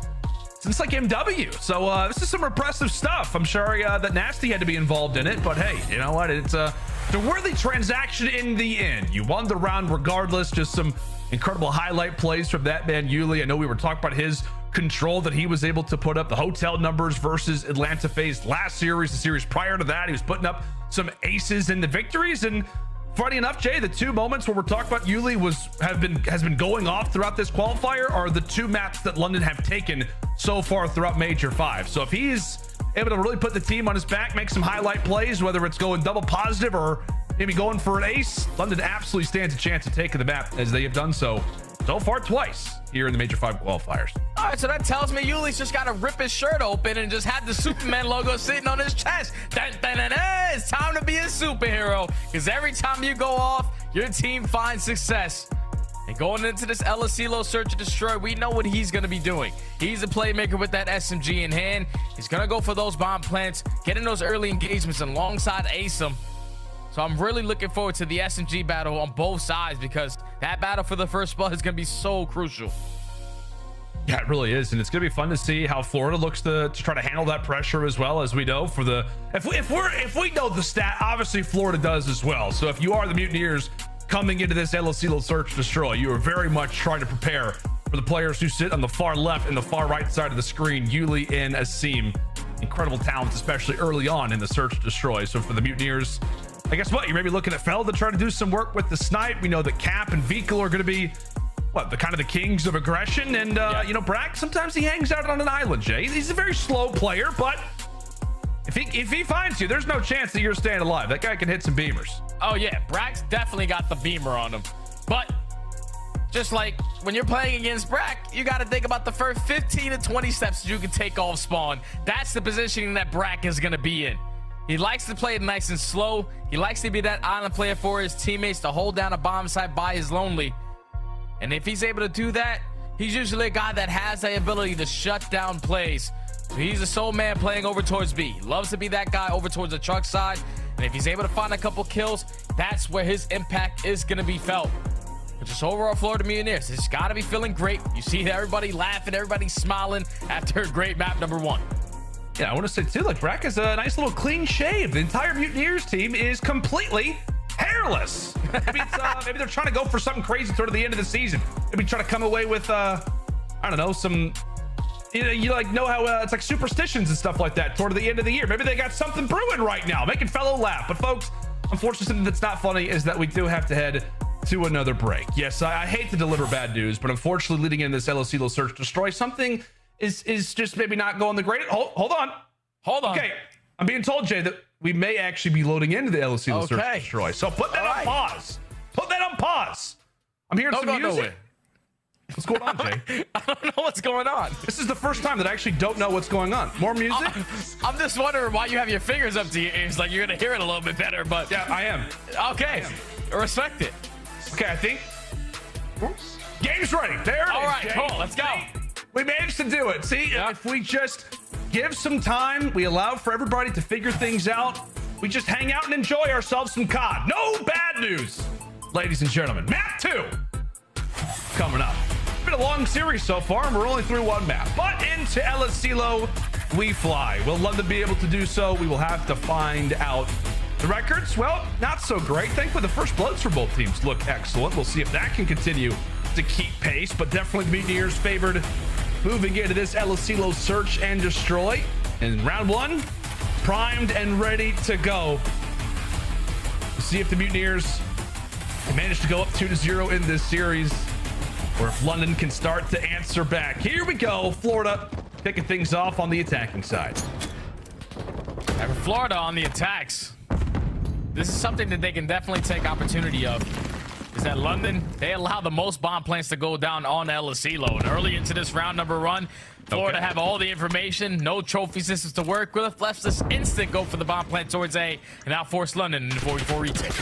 since like MW. So this is some impressive stuff. I'm sure that Nastie had to be involved in it, but hey, you know what? It's a worthy transaction in the end. You won the round regardless. Just some incredible highlight plays from that man Yuli. I know we were talking about his control that he was able to put up, the hotel numbers versus Atlanta FaZe last series. The series prior to that, he was putting up some aces in the victories. And funny enough, Jay, the 2 moments where we're talking about Yuli has been going off throughout this qualifier are the 2 maps that London have taken so far throughout Major 5. So if he's able to really put the team on his back, make some highlight plays, whether it's going double positive or maybe going for an ace, London absolutely stands a chance of taking the map, as they have done so far twice here in the Major 5 qualifiers. All right, so that tells me Yuli's just got to rip his shirt open and just have the Superman logo sitting on his chest. Dun, dun, dun, dun. It's time to be a superhero, because every time you go off, your team finds success. And going into this aBeZy search and destroy, we know what he's going to be doing. He's a playmaker with that SMG in hand. He's going to go for those bomb plants, getting those early engagements alongside Asim. So I'm really looking forward to the SMG battle on both sides, because that battle for the first blood is going to be so crucial. Yeah, it really is, and it's gonna be fun to see how Florida looks to try to handle that pressure as well. As we know, for the if we know the stat, obviously Florida does as well. So if you are the Mutineers coming into this aBeZy search destroy, you are very much trying to prepare for the players who sit on the far left and the far right side of the screen. Yuli and Asim, incredible talents, especially early on in the search destroy. So for the Mutineers, I guess what, you're maybe looking at Fel to try to do some work with the snipe. We know that Cap and Vikel are going to be the kind of the kings of aggression, and you know, Brack, sometimes he hangs out on an island, Jay. He's a very slow player, but if he finds you, there's no chance that you're staying alive. That guy can hit some beamers. Oh yeah, Brack's definitely got the beamer on him. But just like when you're playing against Brack, you got to think about the first 15 to 20 steps that you can take off spawn. That's the positioning that Brack is going to be in. He likes to play it nice and slow. He likes to be that island player for his teammates, to hold down a bomb site by his lonely. And if he's able to do that, he's usually a guy that has the ability to shut down plays. So he's a soul man playing over towards B. He loves to be that guy over towards the truck side. And if he's able to find a couple kills, that's where his impact is going to be felt. But just overall, Florida Mutineers, it's got to be feeling great. You see everybody laughing, everybody smiling after a great map number 1. Yeah, I want to say too, like, Brack is a nice little clean shave. The entire Mutineers team is completely hairless. Maybe maybe they're trying to go for something crazy toward the end of the season. Maybe try to come away with I don't know, some, you know how it's like superstitions and stuff like that toward the end of the year. Maybe they got something brewing right now, making fellow laugh. But folks, unfortunately, something that's not funny is that we do have to head to another break. Yes, I hate to deliver bad news, but unfortunately, leading in this aBeZy search destroy, something is just maybe not going the greatest. Hold on. Okay, I'm being told, Jay, that we may actually be loading into the aBeZy search destroy. So put that on pause. Put that on pause. I'm hearing some music. What's going on, Jay? I don't know what's going on. This is the first time that I actually don't know what's going on. More music? I'm just wondering why you have your fingers up to your ears. Like you're going to hear it a little bit better, but. Yeah, I am. Okay. Respect it. Okay, I think. Game's ready. There it is. All right, Jay. cool. Let's go. We managed to do it. See, if we just give some time, we allow for everybody to figure things out. We just hang out and enjoy ourselves some COD. No bad news, ladies and gentlemen. Map 2 coming up. It's been a long series so far, and we're only through one map. But into El Asilo we fly. Will London be able to do so? We will have to find out. The records, well, not so great. Thankfully, the first bloods for both teams look excellent. We'll see if that can continue to keep pace, but definitely the Mutineers favored moving into this El Asilo search and destroy. In round 1, primed and ready to go. We'll see if the Mutineers can manage to go up 2-0 in this series, or if London can start to answer back. Here we go. Florida picking things off on the attacking side. And for Florida on the attacks, this is something that they can definitely take opportunity of. Is that London, they allow the most bomb plants to go down on El Asilo. And early into this round number run, Florida have all the information, no trophy systems to work with. Left this instant go for the bomb plant towards A, and now force London into 44 retake.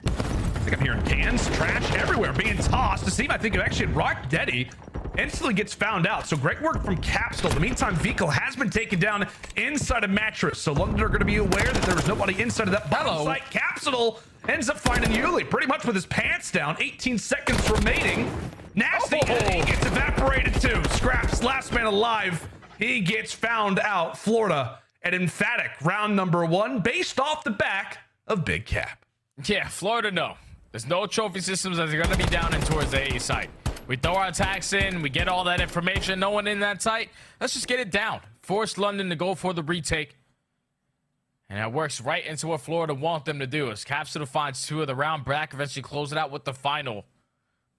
I think I'm hearing cans, trash everywhere being tossed. Asim, I think, actually Røkkr Deddy instantly gets found out. So great work from Capsule. In the meantime, Vico has been taken down inside a mattress. So London are going to be aware that there was nobody inside of that bomb site. Capsule ends up finding Yuli pretty much with his pants down. 18 seconds remaining. Nastie he gets evaporated too. Scrapz, last man alive. He gets found out. Florida, an emphatic round number 1 based off the back of Big Cap. Yeah, Florida, no. There's no trophy systems that are going to be down and towards the A site. We throw our attacks in, we get all that information, no one in that site. Let's just get it down. Force London to go for the retake. And that works right into what Florida want them to do. As Capsule finds 2 of the round back, eventually close it out with the final.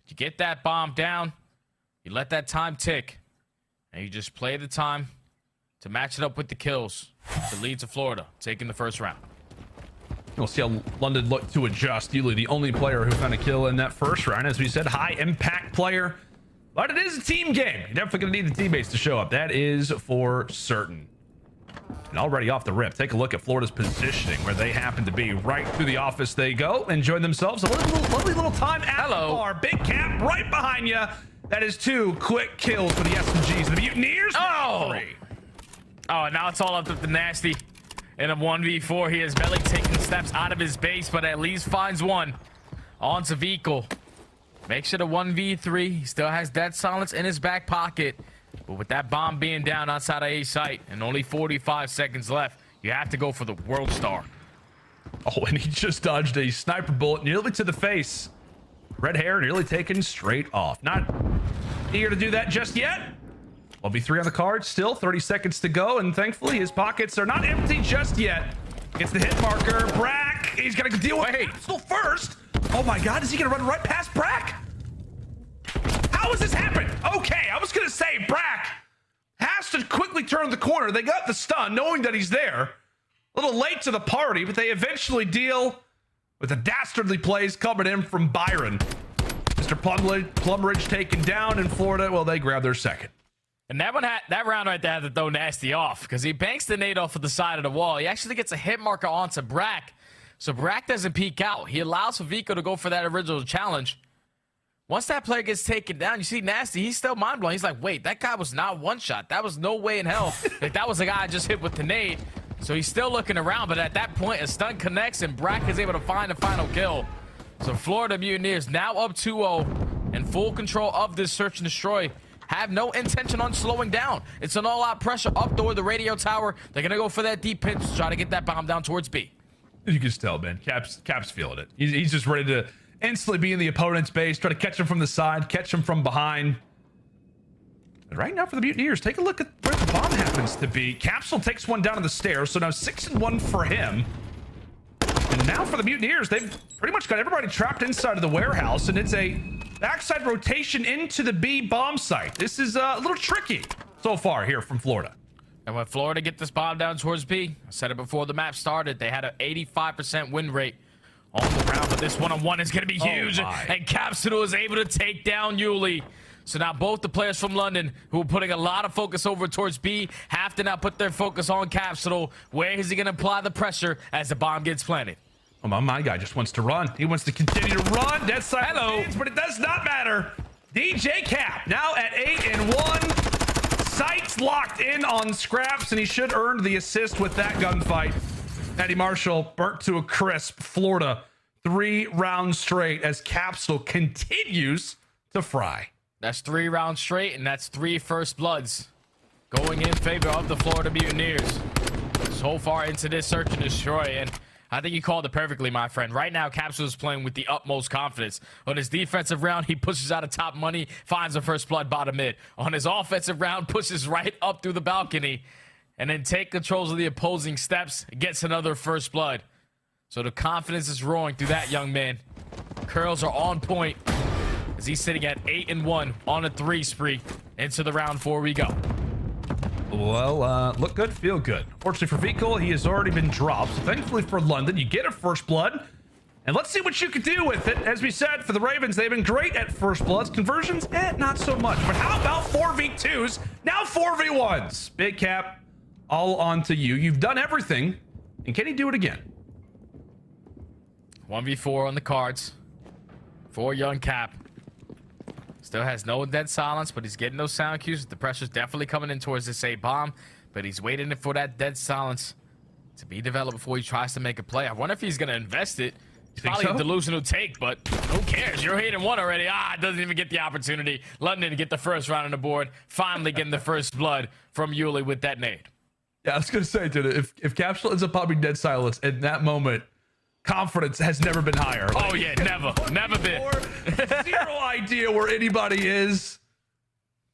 You get that bomb down, you let that time tick, and you just play the time to match it up with the kills to lead to Florida taking the first round. We'll see how London look to adjust. Yuli, the only player who found a kill in that first round, as we said, high impact player. But it is a team game. You're definitely going to need the teammates to show up. That is for certain. And already off the rip, take a look at Florida's positioning, where they happen to be. Right through the office they go. Enjoy themselves a lovely little time at the bar. Big Cap right behind you. That is 2 quick kills for the SMGs. The Mutineers. Oh, now it's all up to the Nastie. In a 1v4, he is barely taking steps out of his base, but at least finds one. On to Vico. Makes it a 1v3. He still has dead silence in his back pocket. But with that bomb being down outside of A site and only 45 seconds left, you have to go for the World Star. Oh, and he just dodged a sniper bullet nearly to the face. Red hair nearly taken straight off. Not eager to do that just yet. 1v3 on the card, still 30 seconds to go, and thankfully his pockets are not empty just yet. Gets the hit marker. Brack, he's gonna deal with Capsule first. Oh my god, is he gonna run right past Brack? How has this happened? Okay, I was gonna say Brack has to quickly turn the corner. They got the stun, knowing that he's there. A little late to the party, but they eventually deal with the dastardly plays coming in from Byron. Mr. Plumridge taken down in Florida. Well, they grab their second. And that round right there had to throw Nastie off, because he banks the nade off of the side of the wall. He actually gets a hit marker onto Brack, so Brack doesn't peek out. He allows for Vico to go for that original challenge. Once that player gets taken down, you see Nastie, he's still mind blown. He's like, wait, that guy was not one shot. That was no way in hell that that was the guy I just hit with the nade. So he's still looking around, but at that point, a stun connects, and Brack is able to find the final kill. So Florida Mutineers now up 2-0 in full control of this search and destroy. Have no intention on slowing down. It's an all-out pressure up toward the radio tower. They're going to go for that deep pinch to try to get that bomb down towards B. You can just tell, man. Cap's feeling it. He's just ready to instantly be in the opponent's base, try to catch him from the side, catch him from behind. But right now for the Mutineers, take a look at where the bomb happens to be. Capsule takes one down on the stairs, so now 6-1 for him. And now for the Mutineers, they've pretty much got everybody trapped inside of the warehouse, and it's a backside rotation into the B bomb site. This is a little tricky so far here from Florida. And when Florida get this bomb down towards B, I said it before the map started, they had an 85% win rate on the round, but this one-on-one is going to be huge. my. And Capsule is able to take down Yuli. So now both the players from London who are putting a lot of focus over towards B have to now put their focus on Capsule. Where is he going to apply the pressure as the bomb gets planted? Oh, my guy just wants to run. He wants to continue to run. Dead side. Hello. But it does not matter. DJ Cap now at 8-1. Sights locked in on Scrapz, and he should earn the assist with that gunfight. Eddie Marshall burnt to a crisp. Florida 3 rounds straight as Capsule continues to fry. That's 3 rounds straight, and that's 3 first bloods going in favor of the Florida Mutineers. So far into this search and destroy, and I think you called it perfectly, my friend. Right now, Capsule is playing with the utmost confidence. On his defensive round, he pushes out of top money, finds the first blood bottom mid. On his offensive round, pushes right up through the balcony, and then take controls of the opposing steps, gets another first blood. So the confidence is roaring through that young man. Curls are on point as he's sitting at 8-1 on a 3 spree. Into the round 4 we go. Well, look good, feel good. Fortunately for Vehicle, he has already been dropped. So thankfully for London, you get a first blood. And let's see what you can do with it. As we said, for the Ravens, they've been great at first bloods. Conversions, not so much. But how about 4v2s? Now 4v1s. Big Cap, all on to you. You've done everything. And can he do it again? 1v4 on the cards for young Cap. Still has no dead silence, but he's getting those sound cues. The pressure's definitely coming in towards this A bomb, but he's waiting for that dead silence to be developed before he tries to make a play. I wonder if he's going to invest it. It's probably a delusional take, but who cares? You're 8-1 already. Doesn't even get the opportunity. London to get the first round on the board. Finally getting the first blood from Yuli with that nade. Yeah, I was going to say, dude, if Capsule ends up popping dead silence in that moment, confidence has never been higher. Oh, yeah, never been. Zero idea where anybody is.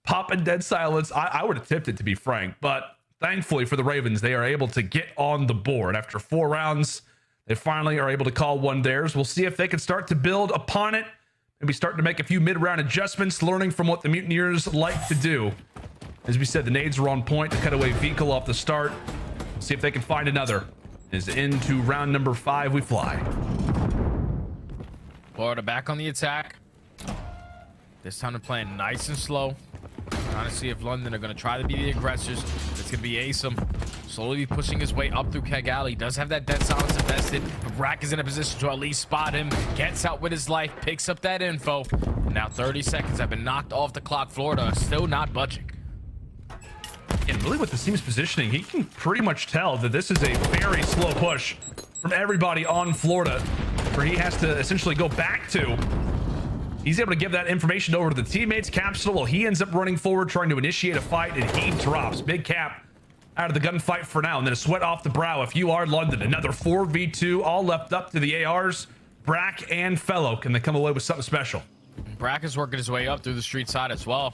Popping dead silence. I would have tipped it, to be frank, but thankfully for the Ravens, they are able to get on the board. After 4 rounds, they finally are able to call one theirs. We'll see if they can start to build upon it. Maybe start to make a few mid-round adjustments, learning from what the Mutineers like to do. As we said, the nades were on point to cut away Vehicle off the start. See if they can find another. Is into round number 5 we fly. Florida back on the attack. This time they're playing nice and slow. Trying to see if London are going to try to be the aggressors. It's going to be Asim slowly pushing his way up through Keg Alley. Does have that dead silence invested, but Røkkr is in a position to at least spot him. Gets out with his life, picks up that info. And now 30 seconds have been knocked off the clock. Florida is still not budging. And really with the team's positioning, he can pretty much tell that this is a very slow push from everybody on Florida, where he has to essentially go back to. He's able to give that information over to the teammates. Capsule, well, he ends up running forward, trying to initiate a fight, and he drops. Big Cap out of the gunfight for now, and then a sweat off the brow. If you are London, another 4v2, all left up to the ARs. Brack and Fellow, can they come away with something special? Brack is working his way up through the street side as well.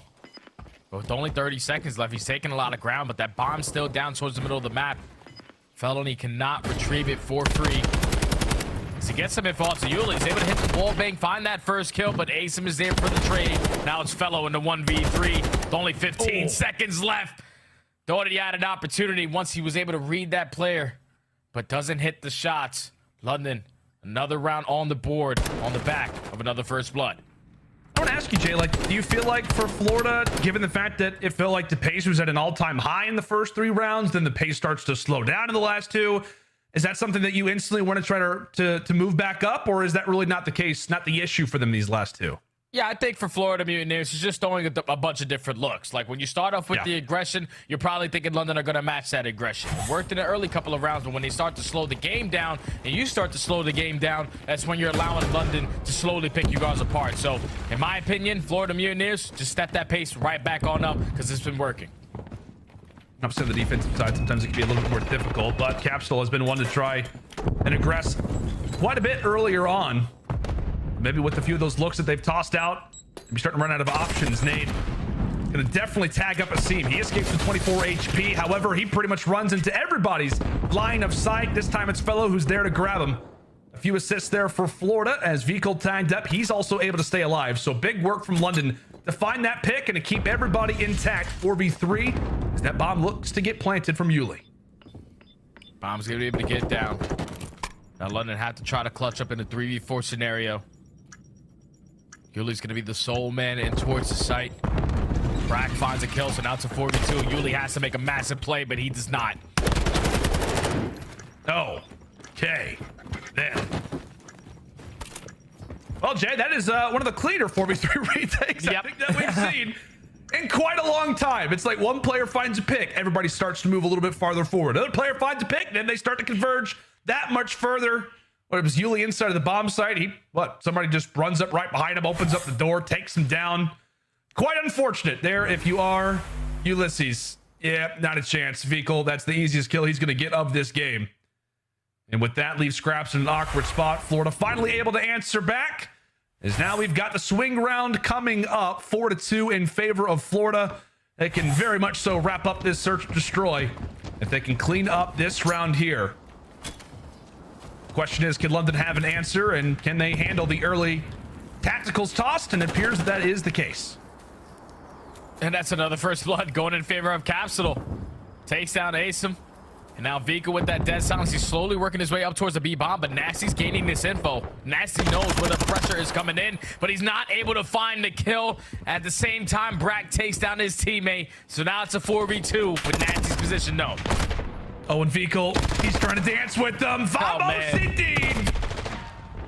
But with only 30 seconds left, he's taking a lot of ground, but that bomb's still down towards the middle of the map. Felony cannot retrieve it for free. As he gets some info off to Yuli, he's able to hit the wall bang, find that first kill, but Asim is there for the trade. Now it's Fellow in the 1v3 with only 15 seconds left. Thought he had an opportunity once he was able to read that player, but doesn't hit the shots. London, another round on the board, on the back of another first blood. I want to ask you, Jay, do you feel like for Florida, given the fact that it felt like the pace was at an all-time high in the first 3 rounds, then the pace starts to slow down in the last 2, is that something that you instantly want to try to move back up, or is that really not the case, not the issue for them these last 2? Yeah, I think for Florida Mutineers, it's just throwing a bunch of different looks. Like when you start off with the aggression, you're probably thinking London are going to match that aggression. It worked in the early couple of rounds, but when they start to slow the game down, and you start to slow the game down, that's when you're allowing London to slowly pick you guys apart. So, in my opinion, Florida Mutineers, just step that pace right back on up, because it's been working. Obviously, on the defensive side, sometimes it can be a little bit more difficult, but Capsule has been one to try and aggress quite a bit earlier on. Maybe with a few of those looks that they've tossed out, maybe starting to run out of options. Nade gonna definitely tag up Asim. He escapes with 24 HP. However, he pretty much runs into everybody's line of sight. This time it's Fellow who's there to grab him. A few assists there for Florida as Vehicle tagged up. He's also able to stay alive. So big work from London to find that pick and to keep everybody intact. 4v3 as that bomb looks to get planted from Yuli. Bomb's gonna be able to get down. Now London have to try to clutch up in a 3v4 scenario. Yuli's going to be the sole man in towards the site. Brack finds a kill, so now it's a 4v2. Yuli has to make a massive play, but he does not. Oh, okay. Then. Well, Jay, that is one of the cleaner 4v3 retakes I think that we've seen in quite a long time. It's like one player finds a pick, everybody starts to move a little bit farther forward. Another player finds a pick, then they start to converge that much further. What, it was Yuli inside of the bomb site. Somebody just runs up right behind him, opens up the door, takes him down. Quite unfortunate there if you are Ulysses. Yeah, not a chance. Vehicle, that's the easiest kill he's going to get of this game. And with that, leaves Scrapz in an awkward spot. Florida finally able to answer back, as now we've got the swing round coming up, 4-2 in favor of Florida. They can very much so wrap up this search and destroy if they can clean up this round here. Question is, can London have an answer, and can they handle the early tacticals tossed? And it appears that is the case. And that's another first blood going in favor of Capsule. Takes down Asim. And now Vika with that dead silence. He's slowly working his way up towards the B-bomb, but Nastie's gaining this info. Nastie knows where the pressure is coming in, but he's not able to find the kill. At the same time, Brack takes down his teammate. So now it's a 4v2 with Nastie's position known. Oh, and Vehicle, he's trying to dance with them. Vamos, indeed.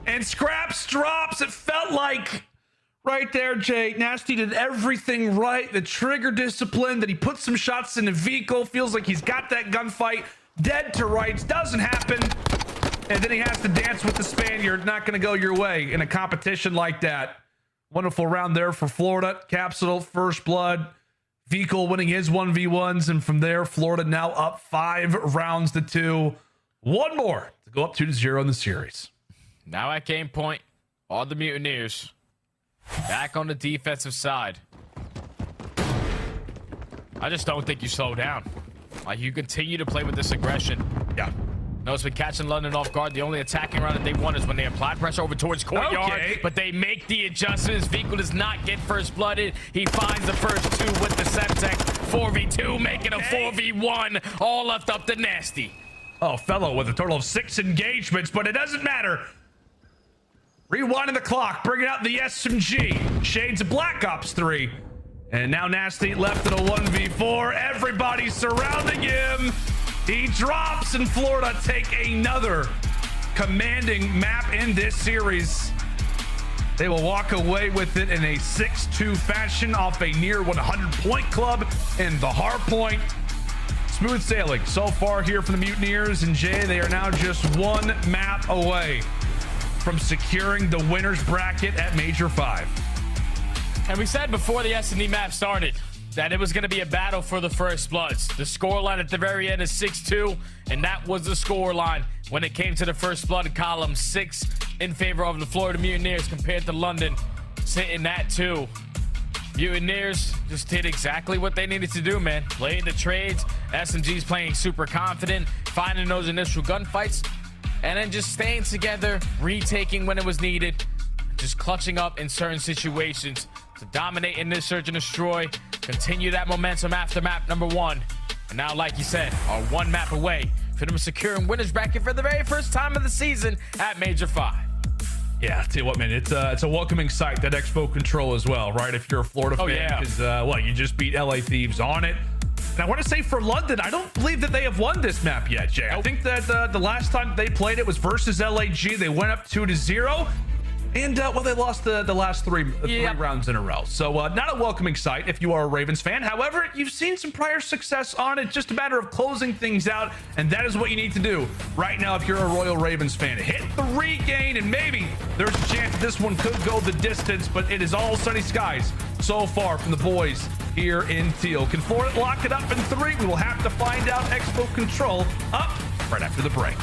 And Scrapz drops. It felt like right there, Jay. Nastie did everything right. The trigger discipline, that he put some shots in the Vehicle. Feels like he's got that gunfight dead to rights. Doesn't happen. And then he has to dance with the Spaniard. Not going to go your way in a competition like that. Wonderful round there for Florida. Capsule, first blood. Vehicle winning his 1v1s, and from there, Florida now up 5-2. One more to go up 2-0 in the series. Now at game point, all the Mutineers back on the defensive side. I just don't think you slow down. Like, you continue to play with this aggression. Yeah. No, it's been catching London off guard. The only attacking round that they won is when they applied pressure over towards Courtyard. Okay. But they make the adjustments. Vehicle does not get first blooded. He finds the first two with the Semtech. 4v2, making a 4v1. All left up to Nastie. Oh, fellow with a total of 6 engagements, but it doesn't matter. Rewinding the clock, bringing out the SMG. Shades of Black Ops 3. And now Nastie left in a 1v4. Everybody's surrounding him. He drops, and Florida take another commanding map in this series. They will walk away with it in a 6-2 fashion off a near 100-point club in the hard point. Smooth sailing so far here from the Mutineers, and Jay, they are now just one map away from securing the winner's bracket at Major 5. And we said before the S&D map started that it was going to be a battle for the first bloods. The scoreline at the very end is 6-2, and that was the scoreline when it came to the first blood column. 6 in favor of the Florida Mutineers compared to London sitting at 2. Mutineers just did exactly what they needed to do, man. Played the trades. SMG's playing super confident, finding those initial gunfights, and then just staying together, retaking when it was needed, just clutching up in certain situations to dominate in this search and destroy, continue that momentum after map number 1. And now, like you said, are one map away for them securing winner's bracket for the very first time of the season at Major 5. Yeah, I'll tell you what, man, it's a welcoming sight, that Expo Control as well, right? If you're a Florida fan, because you just beat LA Thieves on it. And I want to say for London, I don't believe that they have won this map yet, Jay. I think that the last time they played it was versus LAG. They went up 2-0. And, they lost the last three rounds in a row. So, not a welcoming sight if you are a Ravens fan. However, you've seen some prior success on it. Just a matter of closing things out, and that is what you need to do right now if you're a Royal Ravens fan. Hit the regain, and maybe there's a chance that this one could go the distance, but it is all sunny skies so far from the boys here in Teal. Can Florida lock it up in 3? We will have to find out. Expo Control up right after the break.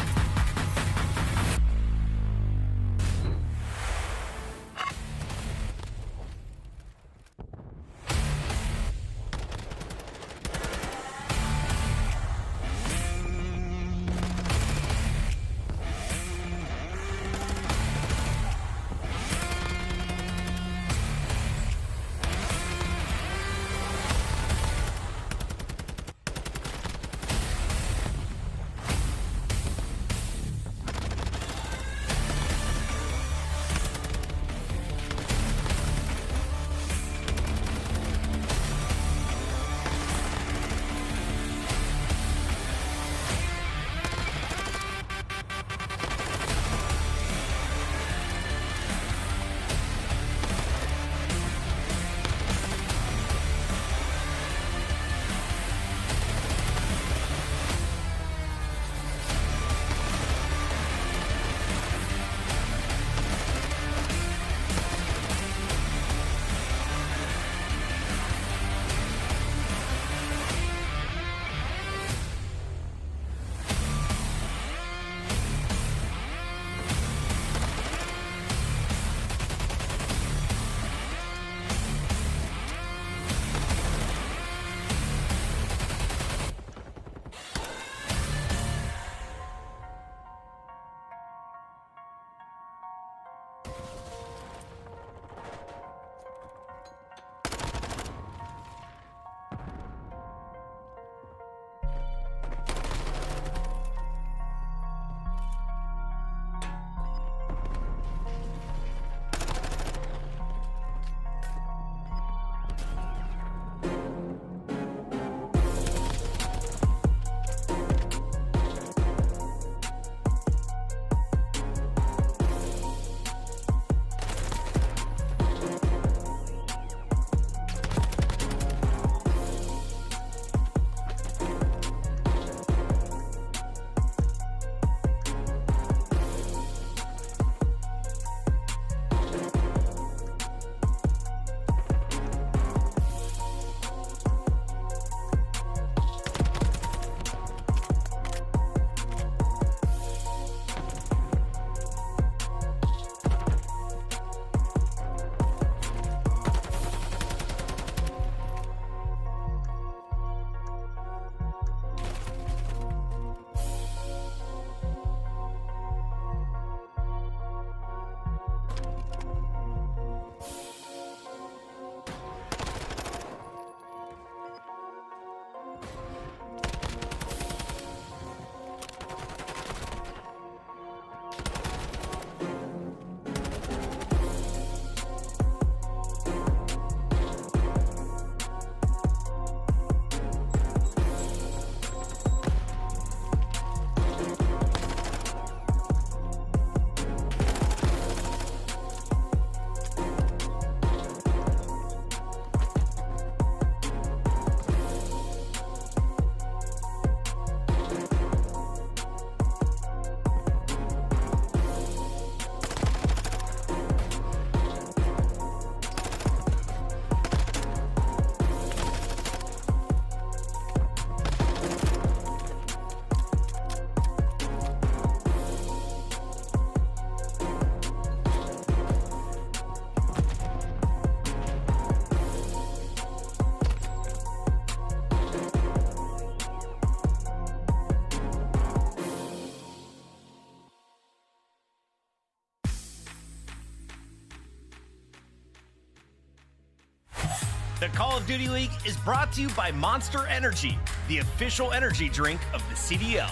The Call of Duty League is brought to you by Monster Energy, the official energy drink of the CDL.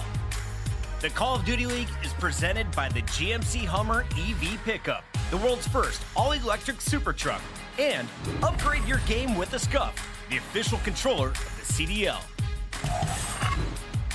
The Call of Duty League is presented by the GMC Hummer EV Pickup, the world's first all-electric super truck. And upgrade your game with the Scuff, the official controller of the CDL.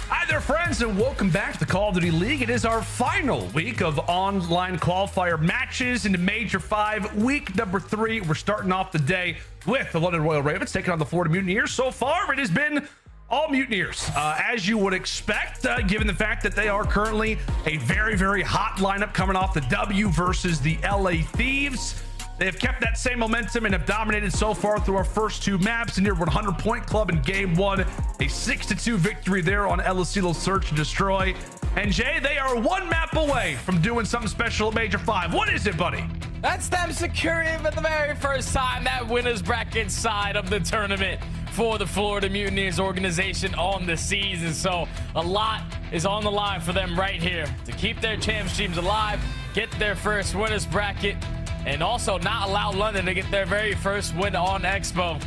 Hi there, friends, and welcome back to the Call of Duty League. It is our final week of online qualifier matches into Major 5, week number 3. We're starting off the day with the London Royal Ravens taking on the Florida Mutineers. So far, it has been all Mutineers, as you would expect, given the fact that they are currently a very, very hot lineup coming off the W versus the LA Thieves. They have kept that same momentum and have dominated so far through our first 2 maps. A near 100-point club in game 1. A 6-2 victory there on El Asilo Search and Destroy. And Jay, they are 1 map away from doing something special at Major 5. What is it, buddy? That's them securing for the very first time that winner's bracket side of the tournament for the Florida Mutineers organization on the season. So a lot is on the line for them right here to keep their champs teams alive, get their first winner's bracket, and also not allow London to get their very first win on Expo.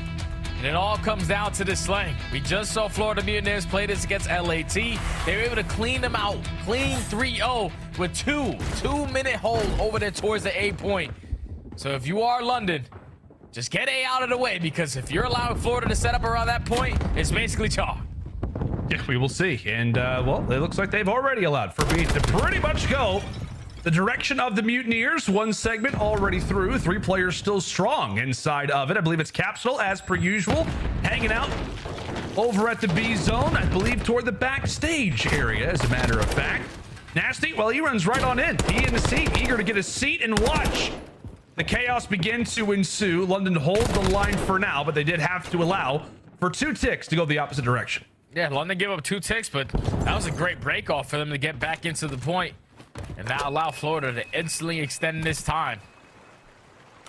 And it all comes down to this slang. We just saw Florida Mutineers play this against LAT. They were able to clean them out, clean 3-0 with 2-minute hold over there towards the A point. So if you are London, just get A out of the way, because if you're allowing Florida to set up around that point, it's basically chalk. Yeah, we will see. And, well, it looks like they've already allowed for B to pretty much go the direction of the Mutineers. 1 segment already through. 3 players still strong inside of it. I believe it's Capsule, as per usual, hanging out over at the B zone, I believe toward the backstage area, as a matter of fact. Nastie, well, he runs right on in. He in the seat, eager to get a seat and watch the chaos begin to ensue. London hold the line for now, but they did have to allow for 2 ticks to go the opposite direction. Yeah, London gave up 2 ticks, but that was a great break off for them to get back into the point and now allow Florida to instantly extend this time.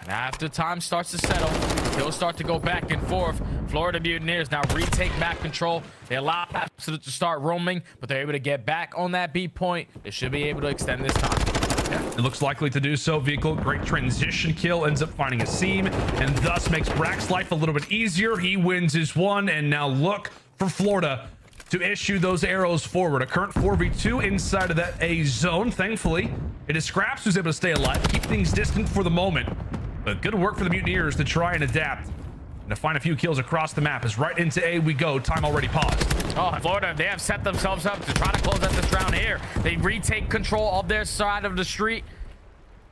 And after time starts to settle, they'll start to go back and forth. Florida Mutineers now retake map control. They allow Absolute to start roaming, but they're able to get back on that B point. They should be able to extend this time. It looks likely to do so. Vehicle, great transition kill, ends up finding Asim, and thus makes Brack's life a little bit easier. He wins his one, and now look for Florida to issue those arrows forward. A current 4v2 inside of that A zone. Thankfully, it is Scrapz who's able to stay alive, keep things distant for the moment. But good work for the Mutineers to try and adapt and to find a few kills across the map. As right into A we go. Time already paused. Oh, Florida, they have set themselves up to try to close out this round here. They retake control of their side of the street.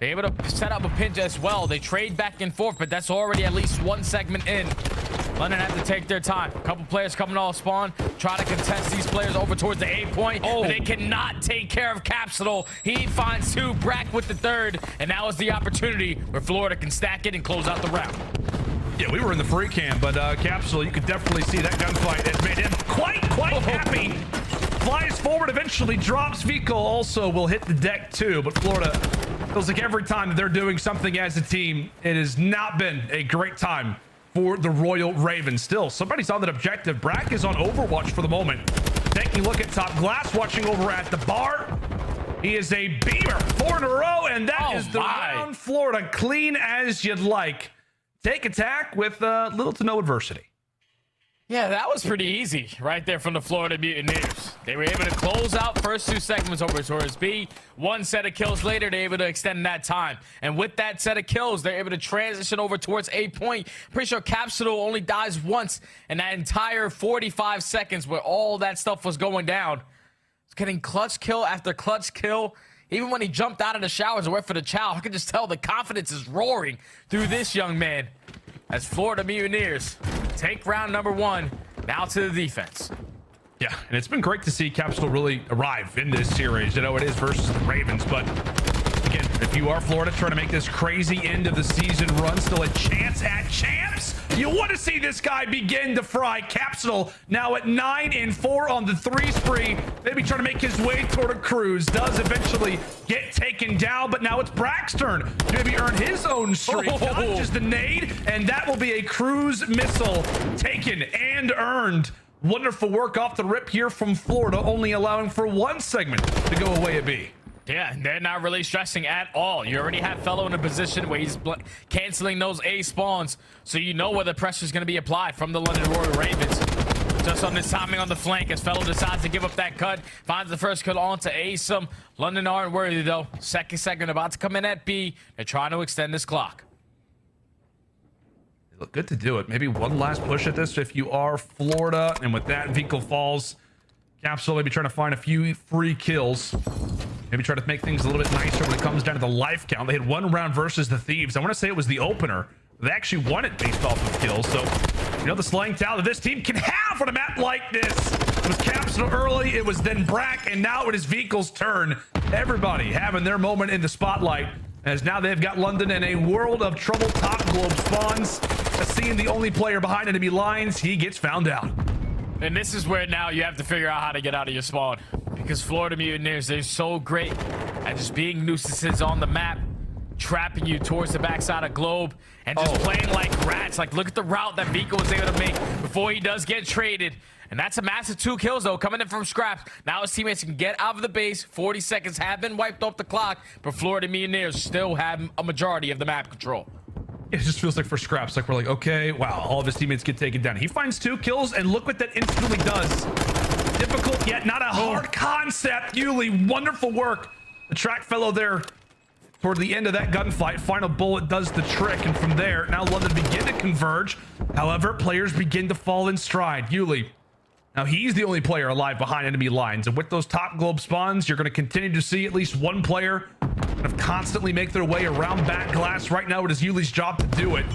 They're able to set up a pinch as well. They trade back and forth, but that's already at least 1 segment in. London have to take their time. A couple players coming off spawn, try to contest these players over towards the A point. But they cannot take care of Capsule. He finds 2, Brack with the 3rd, and now is the opportunity where Florida can stack it and close out the round. Yeah, we were in the free cam, but Capsule, you could definitely see that gunfight has made him quite happy. Flies forward, eventually drops. Vico also will hit the deck too, but Florida feels like every time that they're doing something as a team, it has not been a great time for the Royal Ravens. Still, somebody's on that objective. Brack is on Overwatch for the moment. Taking a look at top glass, watching over at the bar. He is a beamer, 4 in a row, and that is the round. Florida, clean as you'd like. Take attack with little to no adversity. Yeah, that was pretty easy right there from the Florida Mutineers. They were able to close out first 2 segments over towards B. 1 set of kills later, they're able to extend that time. And with that set of kills, they're able to transition over towards A point. Pretty sure Capsule only dies once in that entire 45 seconds where all that stuff was going down. It's getting clutch kill after clutch kill. Even when he jumped out of the showers and went for the chow, I could just tell the confidence is roaring through this young man. As Florida Mutineers take round number 1, now to the defense. Yeah, and it's been great to see Capsule really arrive in this series. You know, it is versus the Ravens, but again, if you are Florida trying to make this crazy end of the season run, still a chance at champs, you want to see this guy begin to fry. Capsule now at 9-4 on the 3 spree, maybe trying to make his way toward a cruise. Does eventually get taken down, but now it's Brack's turn to maybe earn his own streak. Dodges the nade, and that will be a cruise missile taken and earned. Wonderful work off the rip here from Florida, only allowing for 1 segment to go away at B. Yeah, and they're not really stressing at all. You already have Fellow in a position where he's canceling those A spawns, so you know where the pressure is going to be applied from the London Royal Ravens. Just on this timing on the flank as Fellow decides to give up that cut, finds the first kill onto Asim. London aren't worthy though. Second segment about to come in at B. They're trying to extend this clock. They look good to do it. Maybe one last push at this if you are Florida, and with that vehicle falls, Capsule maybe trying to find a few free kills. Maybe try to make things a little bit nicer when it comes down to the life count. They had 1 round versus the Thieves. I want to say it was the opener. They actually won it based off of kills. So, you know, the slaying talent that this team can have on a map like this. It was Capsule early, it was then Brack, and now it is Vehicle's turn. Everybody having their moment in the spotlight, as now they've got London in a world of trouble. Top globe spawns. Asim, the only player behind enemy lines, he gets found out. And this is where now you have to figure out how to get out of your spawn, because Florida Mutineers, they're so great at just being nuisances on the map, trapping you towards the backside of globe, and just playing like rats. Like, look at the route that Vika was able to make before he does get traded. And that's a massive 2 kills, though, coming in from Scrapz. Now his teammates can get out of the base. 40 seconds have been wiped off the clock, but Florida Mutineers still have a majority of the map control. It just feels like for Scrapz, like we're like, okay, wow, all of his teammates get taken down. He finds 2 kills, and look what that instantly does. Difficult, yet not a hard concept. Yuli, wonderful work. The track fellow there toward the end of that gunfight. Final bullet does the trick, and from there, now London begin to converge. However, players begin to fall in stride. Yuli, now he's the only player alive behind enemy lines, and with those top globe spawns, you're going to continue to see at least one player kind of constantly make their way around back glass. Right now, it is Yuli's job to do it.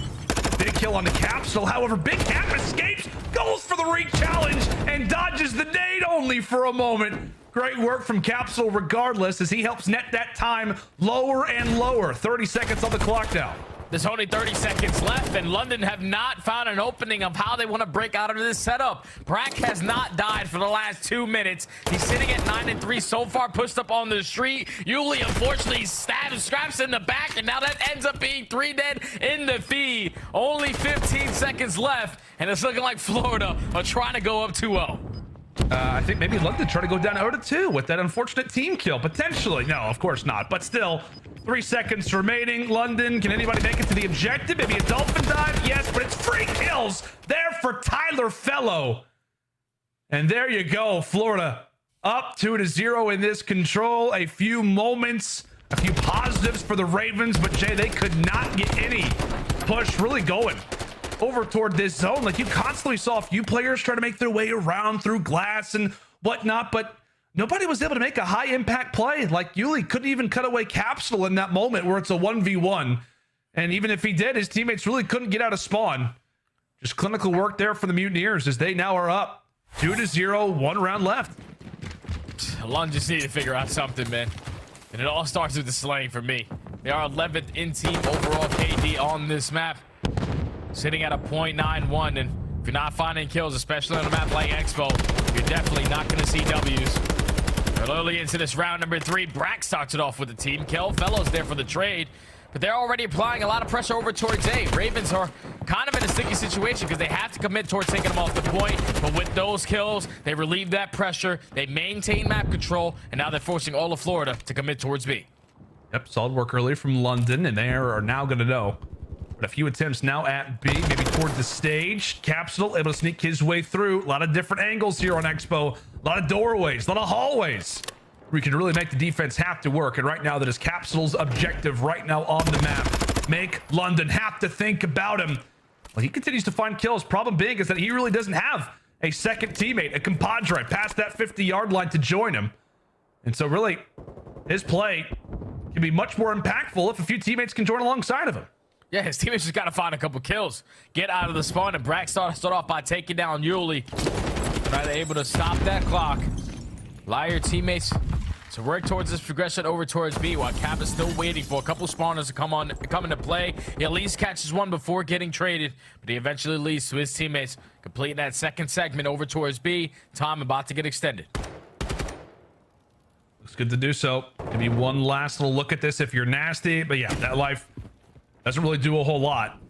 Big kill on the Capsule. However, Big Cap escapes, goes for the re-challenge, and dodges the nade only for a moment. Great work from Capsule regardless, as he helps net that time lower and lower. 30 seconds on the clock now. There's only 30 seconds left, and London have not found an opening of how they want to break out of this setup. Brack has not died for the last 2 minutes. He's sitting at 9-3 so far, pushed up on the street. Yuli, unfortunately, stabs Scrapz in the back, and now that ends up being 3 dead in the feed. Only 15 seconds left, and it's looking like Florida are trying to go up 2-0. I think maybe London try to go down 0-2 with that unfortunate team kill, potentially. No, of course not, but still. 3 seconds remaining. London, can anybody make it to the objective? Maybe a dolphin dive? Yes, but it's free kills there for Tyler Fellow. And there you go, Florida up 2-0 in this control. A few moments, a few positives for the Ravens, but Jay, they could not get any push really going over toward this zone. Like, you constantly saw a few players try to make their way around through glass and whatnot, but nobody was able to make a high impact play. Like, Yuli couldn't even cut away Capsule in that moment where it's a 1v1. And even if he did, his teammates really couldn't get out of spawn. Just clinical work there for the Mutineers as they now are up 2-0, 1 round left. London just need to figure out something, man. And it all starts with the slaying for me. They are 11th in team overall KD on this map, sitting at a .91. And if you're not finding kills, especially on a map like Expo, you're definitely not going to see W's. We're early into this round number 3. Brack starts it off with a team kill. Fellows there for the trade, but they're already applying a lot of pressure over towards A. Ravens are kind of in a sticky situation because they have to commit towards taking them off the point, but with those kills, they relieve that pressure, they maintain map control, and now they're forcing all of Florida to commit towards B. Yep, solid work early from London, and they are now going to know. But a few attempts now at B, maybe toward the stage. Capsule able to sneak his way through. A lot of different angles here on Expo. A lot of doorways, a lot of hallways. We can really make the defense have to work. And right now, that is Capsule's objective right now on the map. Make London have to think about him. Well, he continues to find kills. Problem big is that he really doesn't have a second teammate, a compadre, past that 50-yard line to join him. And so really, his play can be much more impactful if a few teammates can join alongside of him. Yeah, his teammates just got to find a couple kills, get out of the spawn, and Brack start off by taking down Yuli. Now they're able to stop that clock. Allow your teammates to work towards this progression over towards B, while Cap is still waiting for a couple spawners to come into play. He at least catches one before getting traded, but he eventually leads to his teammates completing that second segment over towards B. Time about to get extended. Looks good to do so. Maybe one last little look at this if you're Nasty, but yeah, that life doesn't really do a whole lot.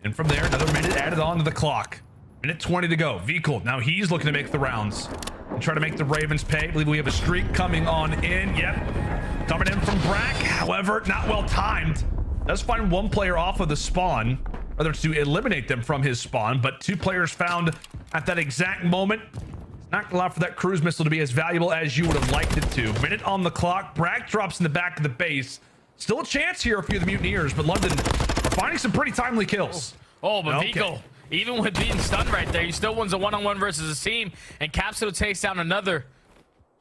And from there, another minute added on to the clock. Minute 20 to go. Vehicle, now he's looking to make the rounds. and try to make the Ravens pay. I believe we have a streak coming on in. Yep. Coming in from Brack. However, not well timed. Does find one player off of the spawn, rather to eliminate them from his spawn, but 2 players found at that exact moment. It's not gonna allow for that cruise missile to be as valuable as you would have liked it to. Minute on the clock. Brack drops in the back of the base. Still a chance here for the Mutineers, but London are finding some pretty timely kills. Oh, but Vico, even with being stunned right there, he still wins a one-on-one versus Asim, and Capsule takes down another.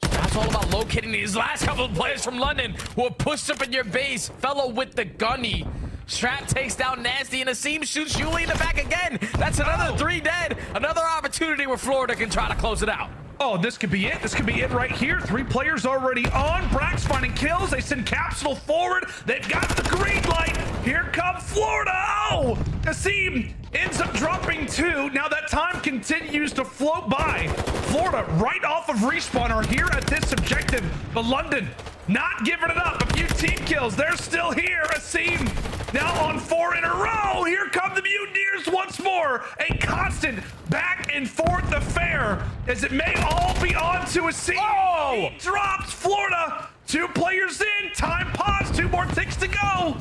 That's all about locating these last couple of players from London who are pushed up in your base. Fellow with the gunny. Strap takes down Nastie, and Asim shoots Yuli in the back again. That's another 3 dead. Another opportunity where Florida can try to close it out. Oh, this could be it. This could be it right here. 3 players already on. Brack's finding kills. They send Capsule forward. They've got the green light. Here come Florida. Oh, Asim ends up dropping 2. Now that time continues to float by. Florida right off of respawn are here at this objective. But London not giving it up. A few team kills. They're still here. Asim now on 4 in a row. Here come the Mutineers once more. A constant back and forth affair as it may all be on to Asim. Oh! He drops Florida. 2 players in. Time pause. 2 more ticks to go.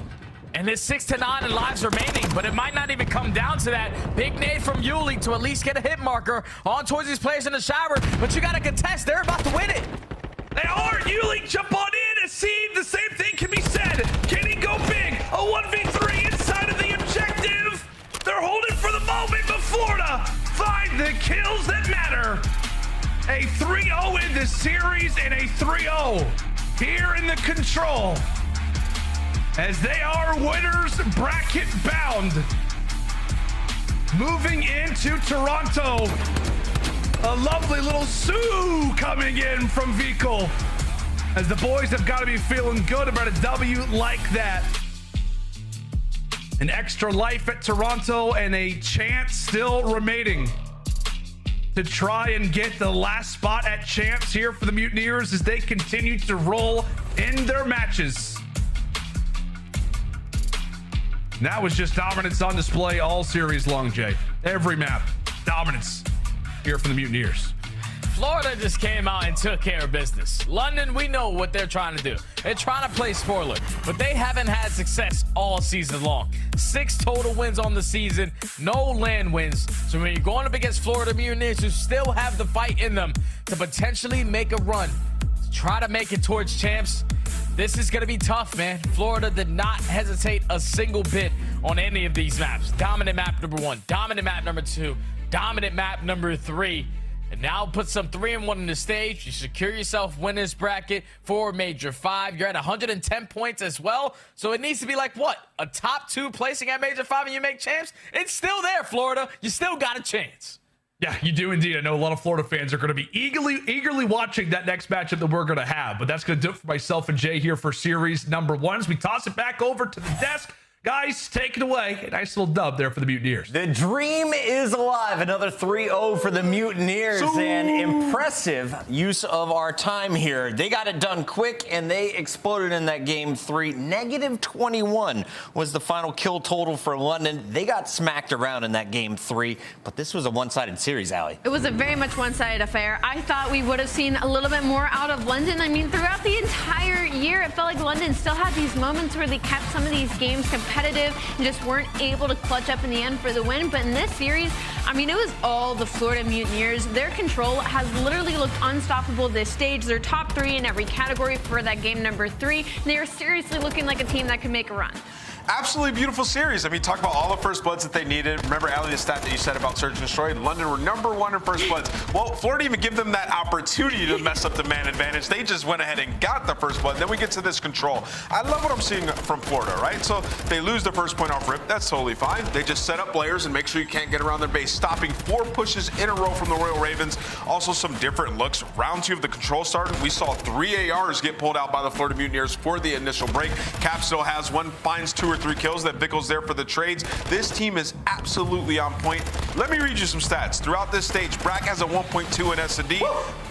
And there's 6 to 9 and lives remaining, but it might not even come down to that. Big nade from Yuli to at least get a hit marker on towards these players in the shower, but you got to contest. They're about to win it. They are. Yuli, jump on in. Asim, the same thing can be said. Can he go big? A 1v3 inside of the objective. They're holding for the moment, but Florida find the kills that matter. A 3-0 in the series and a 3-0 here in the control, as they are winners bracket bound. Moving into Toronto. A lovely little Sue coming in from Vico, as the boys have got to be feeling good about a W like that. An extra life at Toronto and a chance still remaining to try and get the last spot at champs here for the Mutineers as they continue to roll in their matches. That was just dominance on display all series long, Jay. Every map, dominance here for the Mutineers. Florida just came out and took care of business. London, we know what they're trying to do. They're trying to play spoiler, but they haven't had success all season long. 6 total wins on the season, no land wins. So when you're going up against Florida Mutineers, who still have the fight in them to potentially make a run, to try to make it towards champs, this is going to be tough, man. Florida did not hesitate a single bit on any of these maps. Dominant map number 1, dominant map number 2, dominant map number 3. And now put some 3-1 in the stage. You secure yourself winners bracket for Major 5. You're at 110 points as well. So it needs to be like, what? A top 2 placing at Major 5 and you make champs? It's still there, Florida. You still got a chance. Yeah, you do indeed. I know a lot of Florida fans are going to be eagerly watching that next matchup that we're going to have. But that's going to do it for myself and Jay here for series number 1. As we toss it back over to the desk. Guys, take it away. A nice little dub there for the Mutineers. The dream is alive. Another 3-0 for the Mutineers. And impressive use of our time here. They got it done quick, and they exploded in that game 3. -21 was the final kill total for London. They got smacked around in that game 3, but this was a one-sided series, Allie. It was a very much one-sided affair. I thought we would have seen a little bit more out of London. I mean, throughout the entire year, it felt like London still had these moments where they kept some of these games competitive and just weren't able to clutch up in the end for the win. But in this series, I mean, it was all the Florida Mutineers. Their control has literally looked unstoppable this stage. They're top 3 in every category for that game number 3. And they are seriously looking like a team that can make a run. Absolutely beautiful series. I mean, talk about all the first bloods that they needed. Remember, Allie, the stat that you said about Search and Destroy? London were #1 in first bloods. Well, Florida didn't even give them that opportunity to mess up the man advantage. They just went ahead and got the first blood. Then we get to this control. I love what I'm seeing from Florida, right? So they lose the first point off rip. That's totally fine. They just set up players and make sure you can't get around their base, stopping 4 pushes in a row from the Royal Ravens. Also some different looks. Round 2 of the control started. We saw 3 ARs get pulled out by the Florida Mutineers for the initial break. Cap still has one, finds 2 or 3 kills, that Vickle's there for the trades. This team is absolutely on point. Let me read you some stats. Throughout this stage, Brack has a 1.2 in S&D,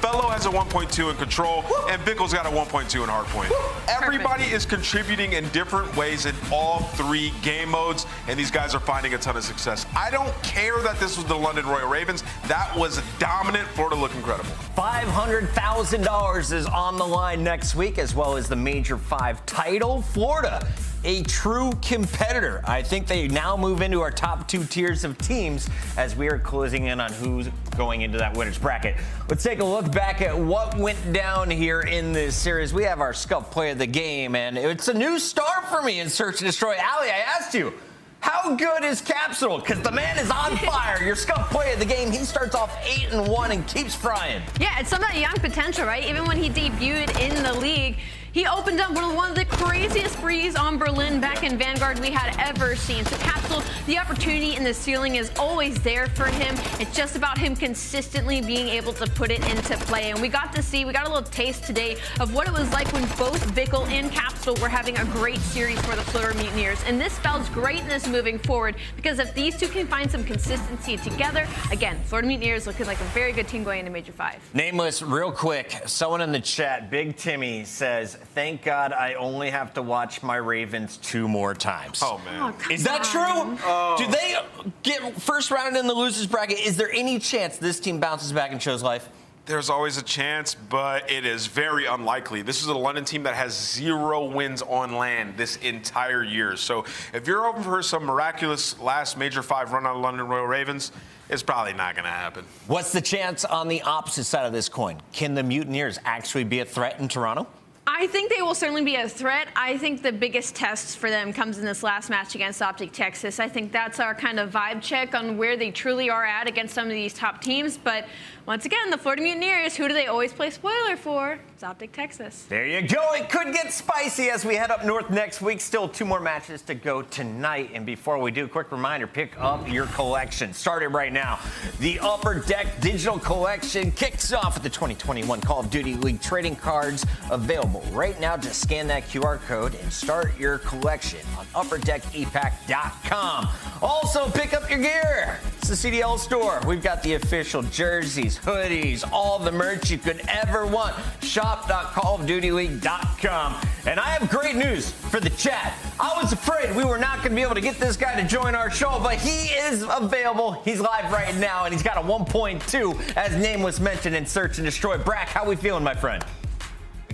Fellow has a 1.2 in control, and Vickle's got a 1.2 in hardpoint. Everybody is contributing in different ways in all 3 game modes, and these guys are finding a ton of success. I don't care that this was the London Royal Ravens. That was dominant. Florida look incredible. $500,000 is on the line next week, as well as the Major 5 title. Florida, a true competitor. I think they now move into our top 2 tiers of teams as we are closing in on who's going into that winner's bracket. Let's take a look back at what went down here in this series. We have our Scuff play of the game, and it's a new star for me in Search and Destroy. Ali, I asked you, how good is Capsule? Because the man is on fire. Your Scuff play of the game, he starts off 8-1 and keeps frying. Yeah, it's some of that young potential, right? Even when he debuted in the league, he opened up one of the craziest sprees on Berlin back in Vanguard we had ever seen. So Capsule, the opportunity and the ceiling is always there for him. It's just about him consistently being able to put it into play. And we got a little taste today of what it was like when both Vickle and Capsule were having a great series for the Florida Mutineers. And this spells greatness moving forward, because if these two can find some consistency together, again, Florida Mutineers looking like a very good team going into Major 5. Nameless, real quick, someone in the chat, Big Timmy, says, thank God I only have to watch my Ravens 2 more times. Oh, man. Is that true? Do they get first round in the losers bracket? Is there any chance this team bounces back and shows life? There's always a chance, but it is very unlikely. This is a London team that has 0 wins on land this entire year. So if you're hoping for some miraculous last Major 5 run on the London Royal Ravens, it's probably not going to happen. What's the chance on the opposite side of this coin? Can the Mutineers actually be a threat in Toronto? I think they will certainly be a threat. I think the biggest test for them comes in this last match against OpTic Texas. I think that's our kind of vibe check on where they truly are at against some of these top teams. But once again, the Florida Mutineers, who do they always play spoiler for? It's OpTic Texas. There you go. It could get spicy as we head up north next week. Still 2 more matches to go tonight. And before we do, quick reminder, pick up your collection. Start it right now. The Upper Deck Digital Collection kicks off with the 2021 Call of Duty League trading cards available right now. Just scan that QR code and start your collection on UpperDeckEPAC.com. Also, pick up your gear. It's the CDL store. We've got the official jerseys, hoodies, all the merch you could ever want. Shop.callofdutyleague.com. And I have great news for the chat. I was afraid we were not going to be able to get this guy to join our show, but he is available. He's live right now, and he's got a 1.2, as name was mentioned in Search and Destroy. Brack, how we feeling, my friend?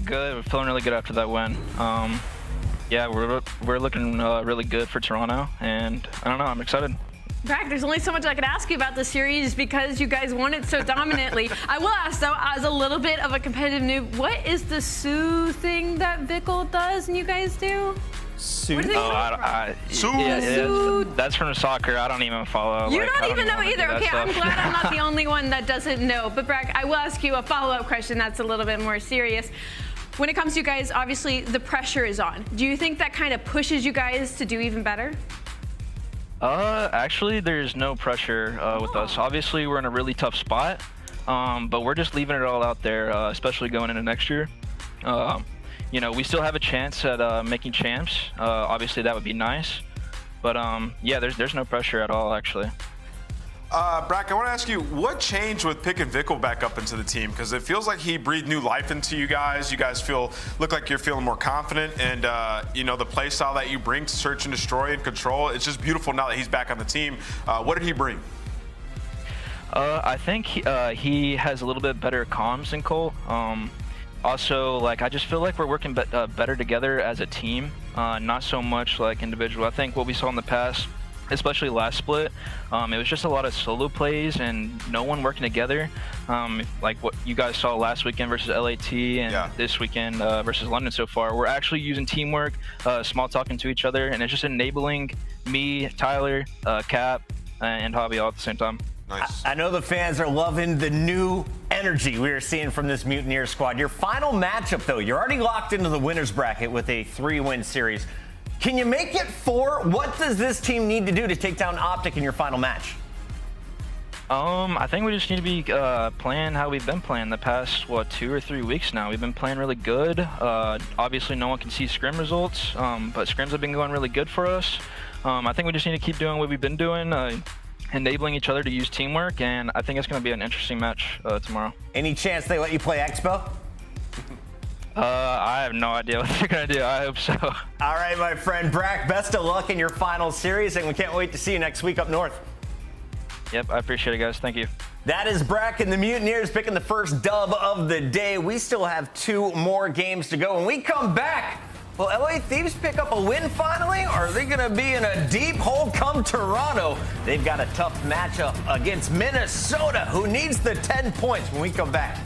Good. We're feeling really good after that win. Yeah, we're looking really good for Toronto, and I don't know, I'm excited. Brack, there's only so much I could ask you about the series because you guys won it so dominantly. I will ask, though, as a little bit of a competitive noob, what is the Sue thing that Vickle does and you guys do? Sue? That's from soccer. I don't even follow. You don't even know either. Okay, I'm glad I'm not the only one that doesn't know. But Brack, I will ask you a follow-up question that's a little bit more serious. When it comes to you guys, obviously the pressure is on. Do you think that kind of pushes you guys to do even better? Actually, there's no pressure with us. Obviously, we're in a really tough spot, but we're just leaving it all out there, especially going into next year. You know, we still have a chance at making champs. Obviously, that would be nice. But yeah, there's no pressure at all, actually. Brack, I want to ask you, what changed with picking Vickle back up into the team? Because it feels like he breathed new life into you guys. You guys look like you're feeling more confident, and you know, the play style that you bring to Search and Destroy and Control, it's just beautiful now that he's back on the team. What did he bring? I think he has a little bit better comms than Cole. Also, like, I just feel like we're working better together as a team, not so much like individual. I think what we saw in the past, especially last split, it was just a lot of solo plays and no one working together. Like what you guys saw last weekend versus LAT and this weekend versus London so far. We're actually using teamwork, small talking to each other, and it's just enabling me, Tyler, Cap, and Hobby all at the same time. Nice. I know the fans are loving the new energy we are seeing from this Mutineer squad. Your final matchup, though, you're already locked into the winner's bracket with a 3-win series. Can you make it 4? What does this team need to do to take down OpTic in your final match? I think we just need to be playing how we've been playing the past, 2 or 3 weeks now. We've been playing really good. Obviously, no one can see scrim results, but scrims have been going really good for us. I think we just need to keep doing what we've been doing, enabling each other to use teamwork, and I think it's going to be an interesting match tomorrow. Any chance they let you play Expo? I have no idea what they're going to do. I hope so. All right, my friend Brack, best of luck in your final series, and we can't wait to see you next week up north. Yep, I appreciate it, guys. Thank you. That is Brack and the Mutineers picking the first dub of the day. We still have 2 more games to go. When we come back, will LA Thieves pick up a win finally, or are they going to be in a deep hole come Toronto? They've got a tough matchup against Minnesota, who needs the 10 points when we come back.